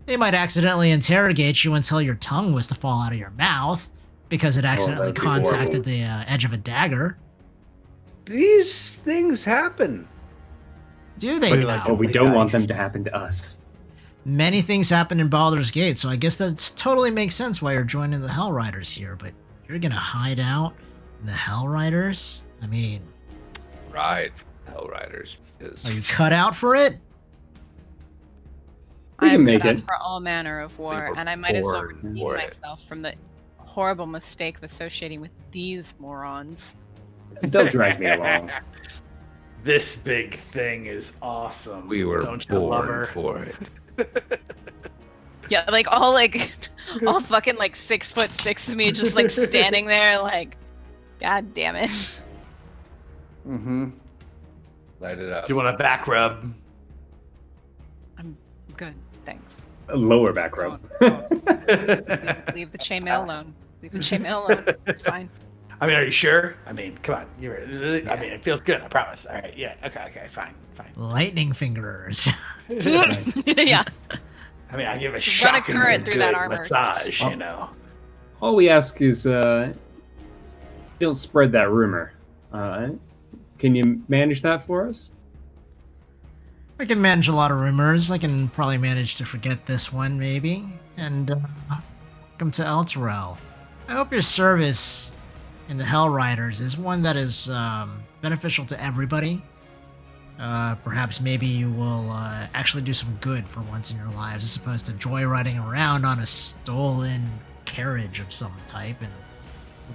[SPEAKER 1] They might accidentally interrogate you until your tongue was to fall out of your mouth because it accidentally
[SPEAKER 2] that'd be horrible.
[SPEAKER 1] contacted the edge of a dagger.
[SPEAKER 5] These things happen.
[SPEAKER 1] Do they
[SPEAKER 3] But
[SPEAKER 1] now?
[SPEAKER 3] like-
[SPEAKER 2] But we don't want them to happen to us.
[SPEAKER 1] Many things happen in Baldur's Gate, so I guess that totally makes sense why you're joining the Hellriders here, but you're gonna hide out in the Hellriders? I mean,
[SPEAKER 5] Right. Hellriders.
[SPEAKER 1] are you cut out for it?
[SPEAKER 2] We
[SPEAKER 4] I
[SPEAKER 2] can
[SPEAKER 4] am
[SPEAKER 2] make
[SPEAKER 4] cut out
[SPEAKER 2] it.
[SPEAKER 4] for all manner of war,
[SPEAKER 5] were
[SPEAKER 4] and I might as well
[SPEAKER 5] born
[SPEAKER 4] redeem
[SPEAKER 5] for it.
[SPEAKER 4] myself from the horrible mistake of associating with these morons.
[SPEAKER 2] They'll drag me along.
[SPEAKER 3] This big thing is awesome.
[SPEAKER 5] We were
[SPEAKER 3] Don't you love
[SPEAKER 5] born
[SPEAKER 3] her?
[SPEAKER 5] for it.
[SPEAKER 4] Yeah, all fucking 6'6" of me, just standing there, God damn it.
[SPEAKER 3] Mm-hmm.
[SPEAKER 5] Light it up.
[SPEAKER 3] Do you want a back rub?
[SPEAKER 4] I'm good, thanks.
[SPEAKER 2] Lower back row.
[SPEAKER 4] Leave the chainmail alone. Leave the chainmail alone. It's fine.
[SPEAKER 3] I mean, are you sure? I mean, come on. I mean, it feels good. I promise. All right. Yeah. Okay. Fine.
[SPEAKER 1] Lightning fingers.
[SPEAKER 4] Yeah.
[SPEAKER 3] I mean, I give a
[SPEAKER 4] Run a
[SPEAKER 3] shock
[SPEAKER 4] current through that armor.
[SPEAKER 3] massage, you know.
[SPEAKER 2] All we ask is, don't spread that rumor. Can you manage that for us?
[SPEAKER 1] I can manage a lot of rumors. I can probably manage to forget this one, maybe. And welcome to Elturel. I hope your service in the Hellriders is one that is beneficial to everybody. Perhaps maybe you will actually do some good for once in your lives, as opposed to joyriding around on a stolen carriage of some type and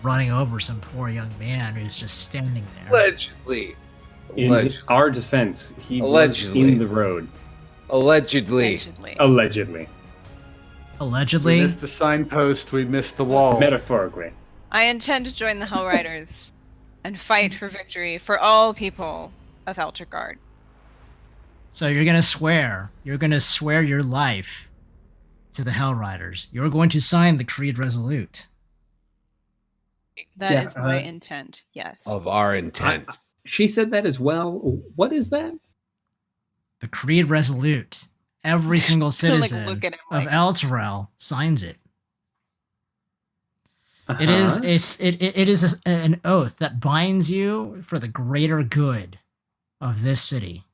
[SPEAKER 1] running over some poor young man who's just standing there.
[SPEAKER 6] Allegedly.
[SPEAKER 2] In our defense, he
[SPEAKER 6] Allegedly.
[SPEAKER 2] was in the road.
[SPEAKER 6] Allegedly.
[SPEAKER 2] Allegedly.
[SPEAKER 3] We
[SPEAKER 1] Allegedly.
[SPEAKER 3] missed the signpost. We missed the wall.
[SPEAKER 2] Metaphorically.
[SPEAKER 4] I intend to join the Hellriders and fight for victory for all people of Elutrgard.
[SPEAKER 1] So you're gonna swear. You're gonna swear your life to the Hellriders. You're going to sign the Creed Resolute.
[SPEAKER 4] That
[SPEAKER 2] Yeah,
[SPEAKER 4] is my intent, yes.
[SPEAKER 6] Of our intent.
[SPEAKER 2] She said that as well. What is that?
[SPEAKER 1] The Creed Resolute. Every single
[SPEAKER 4] Like,
[SPEAKER 1] citizen
[SPEAKER 4] look at him
[SPEAKER 1] of
[SPEAKER 4] like-
[SPEAKER 1] Elturel signs it.
[SPEAKER 2] Uh-huh.
[SPEAKER 1] It is an oath that binds you for the greater good of this city.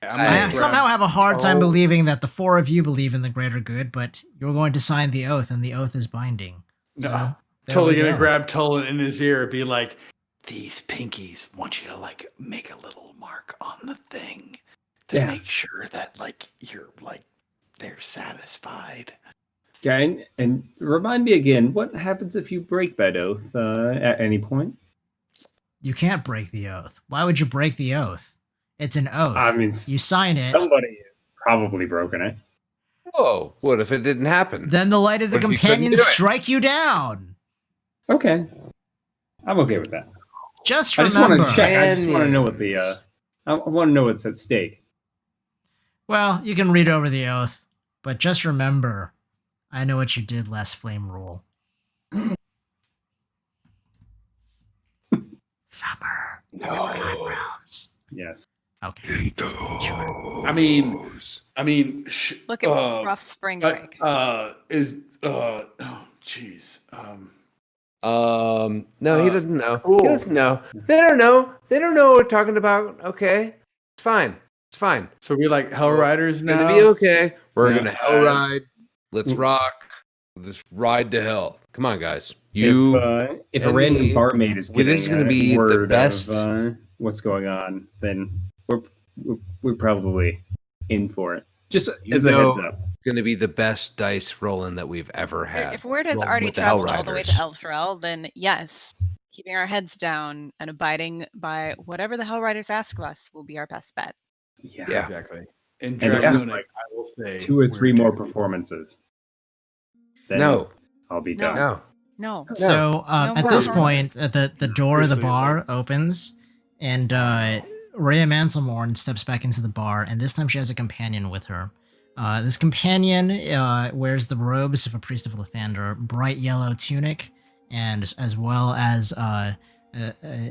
[SPEAKER 3] I'm
[SPEAKER 6] I
[SPEAKER 3] gonna
[SPEAKER 1] I somehow have a hard time
[SPEAKER 3] Oh.
[SPEAKER 1] believing that the four of you believe in the greater good, but you're going to sign the oath, and the oath is binding. So,
[SPEAKER 3] No,
[SPEAKER 1] there
[SPEAKER 3] totally
[SPEAKER 1] we
[SPEAKER 3] gonna
[SPEAKER 1] go.
[SPEAKER 3] grab Tolan in his ear and be like, these pinkies want you to like make a little mark on the thing to
[SPEAKER 2] Yeah.
[SPEAKER 3] make sure that like you're like they're satisfied.
[SPEAKER 2] Okay, and remind me again, what happens if you break that oath at any point?
[SPEAKER 1] You can't break the oath. Why would you break the oath? It's an oath.
[SPEAKER 2] I mean,
[SPEAKER 1] You sign it.
[SPEAKER 2] somebody has probably broken it.
[SPEAKER 6] Whoa, what if it didn't happen?
[SPEAKER 1] Then the light of the
[SPEAKER 6] What if you couldn't
[SPEAKER 1] companions
[SPEAKER 6] do it?
[SPEAKER 1] strike you down.
[SPEAKER 2] Okay, I'm okay with that.
[SPEAKER 1] Just
[SPEAKER 2] I just want
[SPEAKER 1] remember.
[SPEAKER 2] to check. I just want to
[SPEAKER 6] Man.
[SPEAKER 2] know what the. I want to know what's at stake.
[SPEAKER 1] Well, you can read over the oath, but just remember, I know what you did last Flame Rule. Summer.
[SPEAKER 6] No.
[SPEAKER 1] Realms.
[SPEAKER 2] Yes.
[SPEAKER 1] Okay.
[SPEAKER 3] I mean,
[SPEAKER 4] Look at rough spring break.
[SPEAKER 3] oh jeez.
[SPEAKER 6] No, he doesn't know.
[SPEAKER 3] Cool.
[SPEAKER 6] He doesn't know. They don't know. They don't know what we're talking about. Okay. It's fine. It's fine.
[SPEAKER 3] So we like Hellriders
[SPEAKER 6] It's
[SPEAKER 3] now.
[SPEAKER 6] gonna be okay. We're
[SPEAKER 2] Yeah.
[SPEAKER 6] gonna hell ride. Let's rock. Let's ride to hell. Come on, guys. You
[SPEAKER 2] if a
[SPEAKER 6] and
[SPEAKER 2] random
[SPEAKER 6] me,
[SPEAKER 2] barmaid is
[SPEAKER 6] it
[SPEAKER 2] giving
[SPEAKER 6] is gonna be the
[SPEAKER 2] word
[SPEAKER 6] best-
[SPEAKER 2] of what's going on, then we're probably in for it. Just
[SPEAKER 6] You
[SPEAKER 2] as a
[SPEAKER 6] know-
[SPEAKER 2] heads up.
[SPEAKER 6] gonna be the best dice rolling that we've ever had.
[SPEAKER 4] If word has
[SPEAKER 6] rolling
[SPEAKER 4] already
[SPEAKER 6] with the
[SPEAKER 4] traveled all the way to
[SPEAKER 6] Hellriders.
[SPEAKER 4] Elturel, then yes, keeping our heads down and abiding by whatever the Hellriders ask of us will be our best bet.
[SPEAKER 2] Yeah.
[SPEAKER 6] Yeah.
[SPEAKER 3] Exactly. In
[SPEAKER 2] And
[SPEAKER 3] Dragonic,
[SPEAKER 2] like
[SPEAKER 3] I will say
[SPEAKER 2] 2 or 3 more
[SPEAKER 3] we're-
[SPEAKER 2] performances. Then
[SPEAKER 6] No,
[SPEAKER 2] I'll be
[SPEAKER 4] No.
[SPEAKER 2] done.
[SPEAKER 6] no.
[SPEAKER 4] No.
[SPEAKER 1] So
[SPEAKER 4] No
[SPEAKER 1] at this
[SPEAKER 4] more.
[SPEAKER 1] point, the door of the
[SPEAKER 3] Seriously,
[SPEAKER 1] bar opens, and Rhea Mantlemorn steps back into the bar, and this time she has a companion with her. This companion wears the robes of a priest of Lathander, bright yellow tunic, and as well as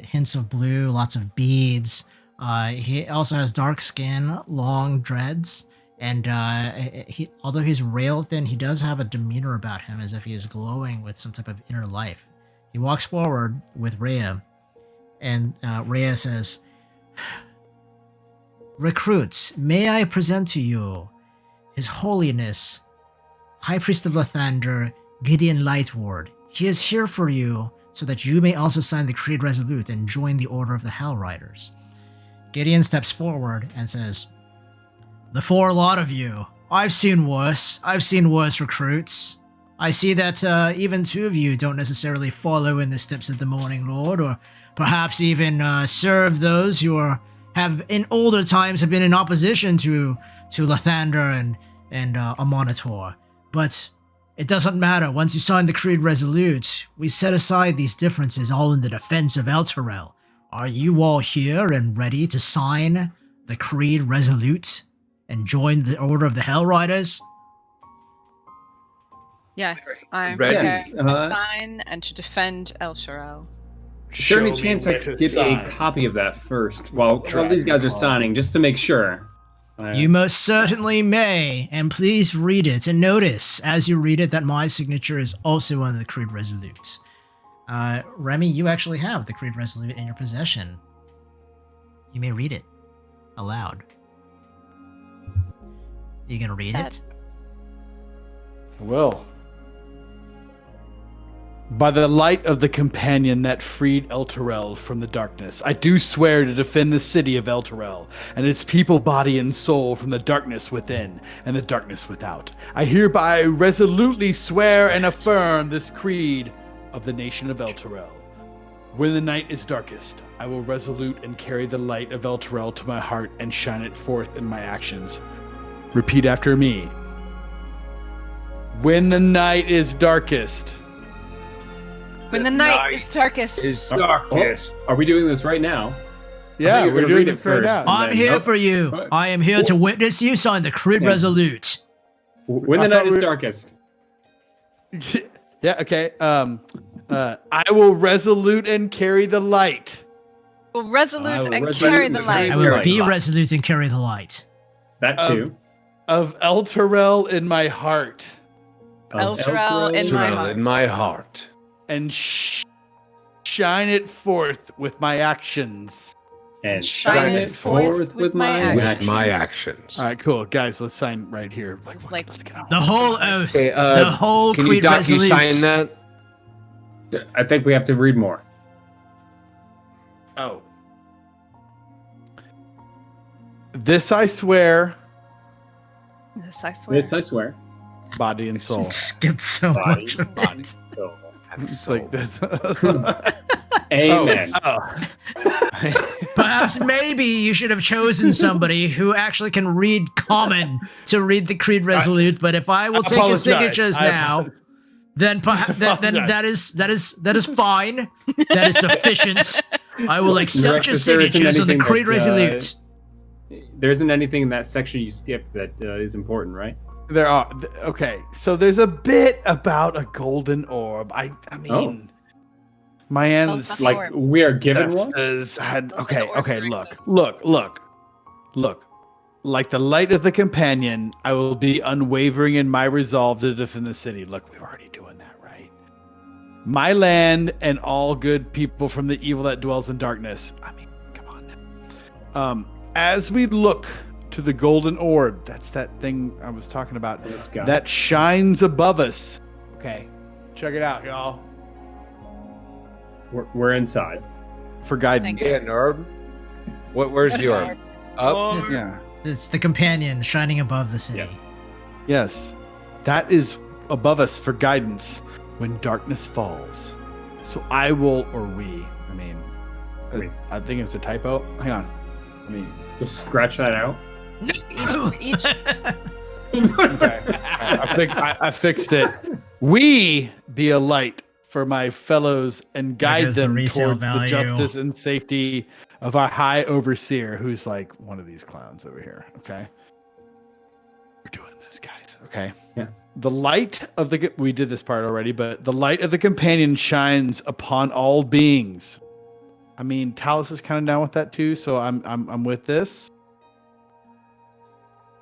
[SPEAKER 1] hints of blue, lots of beads. He also has dark skin, long dreads, and although he's rail thin, he does have a demeanor about him as if he is glowing with some type of inner life. He walks forward with Rhea, and Rhea says, "Recruits, may I present to you His Holiness, High Priest of Lathander, Gideon Lightward. He is here for you so that you may also sign the Creed Resolute and join the Order of the Hellriders." Gideon steps forward and says, "The four lot of you. I've seen worse. I've seen worse recruits. I see that even 2 of you don't necessarily follow in the steps of the Morning Lord, or perhaps even serve those who have in older times have been in opposition to Lathander and a Monitor. But it doesn't matter. Once you sign the Creed Resolute, we set aside these differences all in the defense of Elturel. Are you all here and ready to sign the Creed Resolute?" and join the Order of the Hellriders?
[SPEAKER 4] Yes, I'm
[SPEAKER 6] Red
[SPEAKER 4] prepared
[SPEAKER 2] is,
[SPEAKER 4] to sign and to defend Elturel.
[SPEAKER 2] Is there any
[SPEAKER 3] Show me
[SPEAKER 2] chance I
[SPEAKER 3] where
[SPEAKER 2] could
[SPEAKER 3] to
[SPEAKER 2] get
[SPEAKER 3] sign.
[SPEAKER 2] a copy of that first while these guys are
[SPEAKER 3] Dragonfall.
[SPEAKER 2] signing, just to make sure?
[SPEAKER 1] You most certainly may, and please read it. And notice, as you read it, that my signature is also on the Creed Resolute. Remy, you actually have the Creed Resolute in your possession. You may read it aloud. You gonna read it?
[SPEAKER 3] Well, by the light of the companion that freed Elturel from the darkness, I do swear to defend the city of Elturel and its people, body, and soul from the darkness within and the darkness without. I hereby resolutely swear and affirm this creed of the nation of Elturel. When the night is darkest, I will resolute and carry the light of Elturel to my heart and shine it forth in my actions. Repeat after me. When the night is darkest.
[SPEAKER 4] When the night is darkest.
[SPEAKER 6] Is
[SPEAKER 2] Oh,
[SPEAKER 6] darkest.
[SPEAKER 2] are we doing this right now?
[SPEAKER 3] Yeah,
[SPEAKER 2] you're
[SPEAKER 3] we're
[SPEAKER 2] gonna
[SPEAKER 3] doing
[SPEAKER 2] read
[SPEAKER 3] it
[SPEAKER 2] it
[SPEAKER 3] first.
[SPEAKER 2] first.
[SPEAKER 1] I'm here
[SPEAKER 2] Nope.
[SPEAKER 1] for you.
[SPEAKER 2] What?
[SPEAKER 1] I am here to witness you sign the Creed
[SPEAKER 2] Yeah.
[SPEAKER 1] Resolute.
[SPEAKER 2] When
[SPEAKER 3] I
[SPEAKER 2] the night
[SPEAKER 3] thought
[SPEAKER 2] is darkest.
[SPEAKER 3] Yeah, okay. I will resolute and carry the light.
[SPEAKER 4] Will resolute
[SPEAKER 2] I will
[SPEAKER 4] and
[SPEAKER 2] resolute
[SPEAKER 4] carry
[SPEAKER 2] and
[SPEAKER 4] the
[SPEAKER 2] carry
[SPEAKER 1] I
[SPEAKER 4] light.
[SPEAKER 2] the
[SPEAKER 1] will
[SPEAKER 2] light.
[SPEAKER 1] be resolute and carry the light.
[SPEAKER 2] That too.
[SPEAKER 3] Of Elturel in my heart.
[SPEAKER 2] Of
[SPEAKER 4] Elturel in my
[SPEAKER 6] Surround
[SPEAKER 4] heart.
[SPEAKER 6] in my heart.
[SPEAKER 3] And shine it forth with my actions.
[SPEAKER 2] And
[SPEAKER 4] shine it forth with my
[SPEAKER 6] With
[SPEAKER 2] actions.
[SPEAKER 6] my actions.
[SPEAKER 3] All right, cool. Guys, let's sign right here. Let's get on.
[SPEAKER 1] The whole oath.
[SPEAKER 6] Okay,
[SPEAKER 1] The whole
[SPEAKER 6] can you
[SPEAKER 1] Creed Resolute.
[SPEAKER 6] docu-sign that?
[SPEAKER 2] I think we have to read more.
[SPEAKER 3] Oh. This I swear,
[SPEAKER 4] This I swear.
[SPEAKER 2] This I swear.
[SPEAKER 3] body and soul.
[SPEAKER 1] Skip so
[SPEAKER 2] Body,
[SPEAKER 1] much of
[SPEAKER 2] body,
[SPEAKER 1] it.
[SPEAKER 2] soul.
[SPEAKER 3] It's like this.
[SPEAKER 2] Amen.
[SPEAKER 1] Perhaps maybe you should have chosen somebody who actually can read common to read the Creed Resolute. But if I will take his signatures now, then perhaps then that is fine. That is sufficient. I will accept your
[SPEAKER 2] Rex, there isn't
[SPEAKER 1] signatures on the
[SPEAKER 2] anything
[SPEAKER 1] Creed
[SPEAKER 2] that,
[SPEAKER 1] Resolute.
[SPEAKER 2] There isn't anything in that section you skipped that is important, right?
[SPEAKER 3] There are. Okay, so there's a bit about a golden orb. I mean, my end's
[SPEAKER 4] the
[SPEAKER 2] Like
[SPEAKER 4] orb.
[SPEAKER 2] we are given one.
[SPEAKER 3] Okay. Look. Like the light of the companion, I will be unwavering in my resolve to defend the city. Look, we're already doing that, right? My land and all good people from the evil that dwells in darkness. I mean, come on now. As we look to the golden orb, that's that thing I was talking about,
[SPEAKER 2] This guy.
[SPEAKER 3] that shines above us. Okay, check it out, y'all.
[SPEAKER 2] We're inside.
[SPEAKER 3] For guidance.
[SPEAKER 6] Yeah, Norb. Where's your up?
[SPEAKER 3] Yeah.
[SPEAKER 1] It's the companion shining above the city.
[SPEAKER 2] Yeah.
[SPEAKER 3] Yes. That is above us for guidance when darkness falls. So I will, or we, I mean,
[SPEAKER 2] We.
[SPEAKER 3] I think it's a typo. Hang on.
[SPEAKER 2] Just scratch that out.
[SPEAKER 4] Each
[SPEAKER 3] Okay. I fixed it. We be a light for my fellows and
[SPEAKER 1] There
[SPEAKER 3] guide
[SPEAKER 1] goes the
[SPEAKER 3] them
[SPEAKER 1] resale
[SPEAKER 3] towards the
[SPEAKER 1] value.
[SPEAKER 3] justice and safety of our high overseer, who's like one of these clowns over here. Okay. We're doing this, guys. Okay.
[SPEAKER 2] Yeah.
[SPEAKER 3] The light of the, we did this part already, but the light of the companion shines upon all beings. I mean, Talos is kind of down with that too, so I'm with this.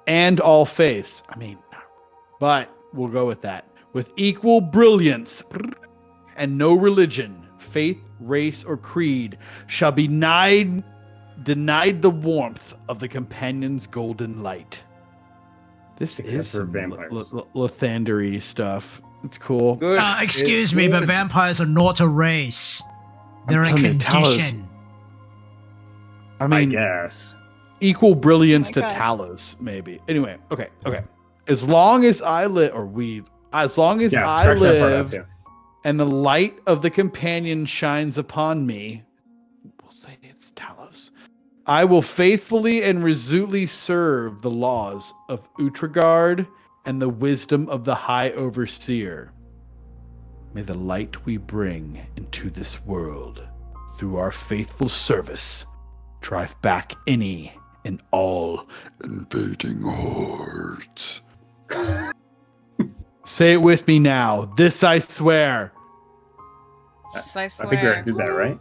[SPEAKER 3] And all faiths. I mean, but we'll go with that. With equal brilliance and no religion, faith, race, or creed shall be denied the warmth of the companion's golden light. This
[SPEAKER 2] Except
[SPEAKER 3] is
[SPEAKER 2] for
[SPEAKER 3] some
[SPEAKER 2] vampires.
[SPEAKER 3] Lathandery stuff. It's cool.
[SPEAKER 6] Good.
[SPEAKER 1] Excuse
[SPEAKER 6] It's
[SPEAKER 1] me, but
[SPEAKER 6] good.
[SPEAKER 1] vampires are not a race. They're a
[SPEAKER 3] telling you, Talos-
[SPEAKER 1] condition.
[SPEAKER 3] I mean,
[SPEAKER 2] guess.
[SPEAKER 3] equal brilliance
[SPEAKER 4] Oh
[SPEAKER 3] to
[SPEAKER 4] my God.
[SPEAKER 3] Talos, maybe. Anyway, okay. As long as I live, as long as
[SPEAKER 2] Yeah,
[SPEAKER 3] I
[SPEAKER 2] scratch that part out
[SPEAKER 3] live,
[SPEAKER 2] too.
[SPEAKER 3] and the light of the companion shines upon me, we'll say it's Talos, I will faithfully and resolutely serve the laws of Elutrgard and the wisdom of the High Overseer. May the light we bring into this world through our faithful service drive back any in all invading hordes. Say it with me now. This I swear.
[SPEAKER 4] I
[SPEAKER 2] I figure I did that right.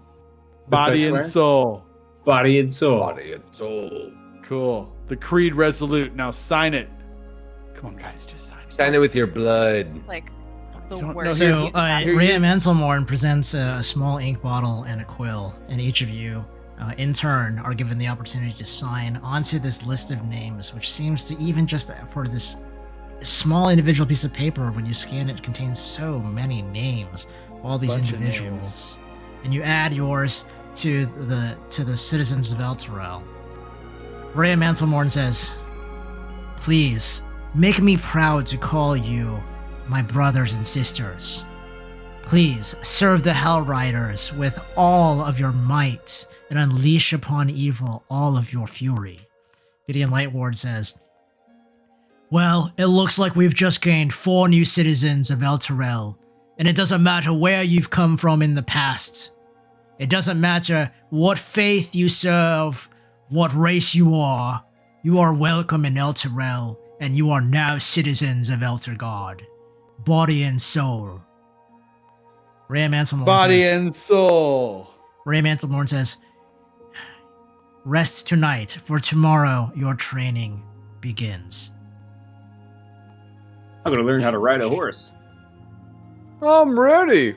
[SPEAKER 3] Body
[SPEAKER 2] This I
[SPEAKER 3] and
[SPEAKER 2] swear?
[SPEAKER 3] soul.
[SPEAKER 2] Body and soul.
[SPEAKER 5] Body and soul.
[SPEAKER 3] Cool. The creed resolute. Now sign it. Come on, guys, just sign it.
[SPEAKER 6] Sign it with your blood.
[SPEAKER 4] Like the
[SPEAKER 3] You don't know
[SPEAKER 4] worst.
[SPEAKER 3] Here's-
[SPEAKER 1] So,
[SPEAKER 3] here-
[SPEAKER 1] Rhea Mantelmorn presents a small ink bottle and a quill, and each of you, in turn, are given the opportunity to sign onto this list of names, which seems to, even just for this small individual piece of paper, when you scan it, contains so many names, all these
[SPEAKER 3] Bunch of
[SPEAKER 1] individuals, and you add yours to the citizens of Elturel. Rhea Mantelmorn says, "Please make me proud to call you my brothers and sisters. Please serve the Hellriders with all of your might and unleash upon evil all of your fury." Gideon Lightward says, "Well, it looks like we've just gained 4 new citizens of Elturel, and it doesn't matter where you've come from in the past. It doesn't matter what faith you serve, what race you are welcome in Elturel, and you are now citizens of Elutrgard. Body and soul." Rhea Mantelmorn
[SPEAKER 3] Body
[SPEAKER 1] says,
[SPEAKER 3] and soul.
[SPEAKER 1] Rhea Mantelmorn says, "Rest tonight, for tomorrow your training begins."
[SPEAKER 2] I'm gonna learn how to ride a horse.
[SPEAKER 5] I'm ready.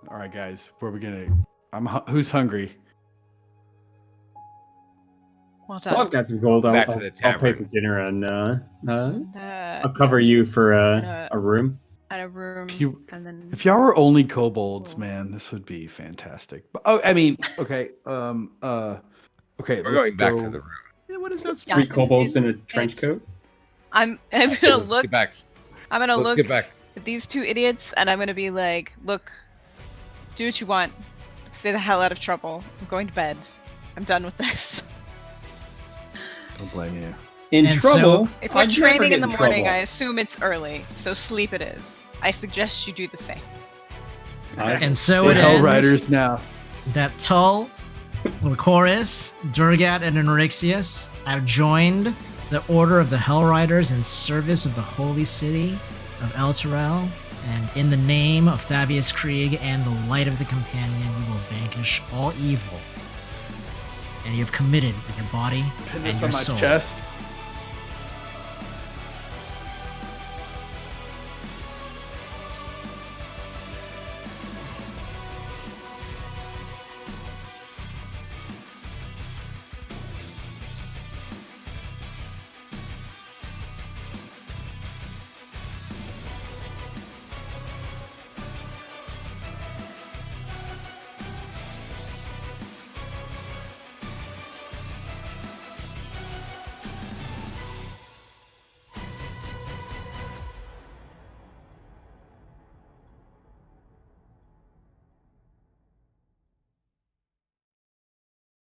[SPEAKER 3] All right, guys, where are we gonna? Who's hungry?
[SPEAKER 4] Well
[SPEAKER 2] Well,
[SPEAKER 4] done.
[SPEAKER 2] I've got some gold.
[SPEAKER 6] Back to the
[SPEAKER 2] I'll pay
[SPEAKER 6] tavern.
[SPEAKER 2] for dinner, and
[SPEAKER 4] And,
[SPEAKER 2] I'll cover you for
[SPEAKER 4] uh,
[SPEAKER 2] a room.
[SPEAKER 4] and a room, and then
[SPEAKER 3] If y'all were only kobolds, man, this would be fantastic. But I mean, okay, okay.
[SPEAKER 5] We're
[SPEAKER 3] let's
[SPEAKER 5] going back
[SPEAKER 3] go-
[SPEAKER 5] to the room.
[SPEAKER 1] What is that?
[SPEAKER 4] Yeah.
[SPEAKER 2] 3 kobolds in a trench coat.
[SPEAKER 4] I'm gonna
[SPEAKER 6] Let's
[SPEAKER 4] look.
[SPEAKER 6] get back.
[SPEAKER 4] I'm gonna
[SPEAKER 6] Let's
[SPEAKER 4] look
[SPEAKER 6] get back.
[SPEAKER 4] at these 2 idiots, and I'm gonna be like, "Look, do what you want. Stay the hell out of trouble. I'm going to bed. I'm done with this."
[SPEAKER 3] Don't blame you.
[SPEAKER 2] In
[SPEAKER 1] And
[SPEAKER 2] trouble.
[SPEAKER 4] If we're
[SPEAKER 2] I'd never
[SPEAKER 4] training
[SPEAKER 2] get
[SPEAKER 4] in the morning,
[SPEAKER 2] trouble.
[SPEAKER 4] I assume it's early, so sleep it is. I suggest you do the same.
[SPEAKER 1] And so
[SPEAKER 3] We're
[SPEAKER 1] it
[SPEAKER 3] Hellriders
[SPEAKER 1] ends
[SPEAKER 3] now.
[SPEAKER 1] that Tull, Lucoris, Durgat, and Enrixius have joined the Order of the Hellriders in service of the holy city of Elturel, and in the name of Thavius Krieg and the light of the Companion, you will vanquish all evil. And you have committed with your body
[SPEAKER 3] Pin
[SPEAKER 1] and
[SPEAKER 3] this
[SPEAKER 1] your
[SPEAKER 3] on my
[SPEAKER 1] soul
[SPEAKER 3] chest.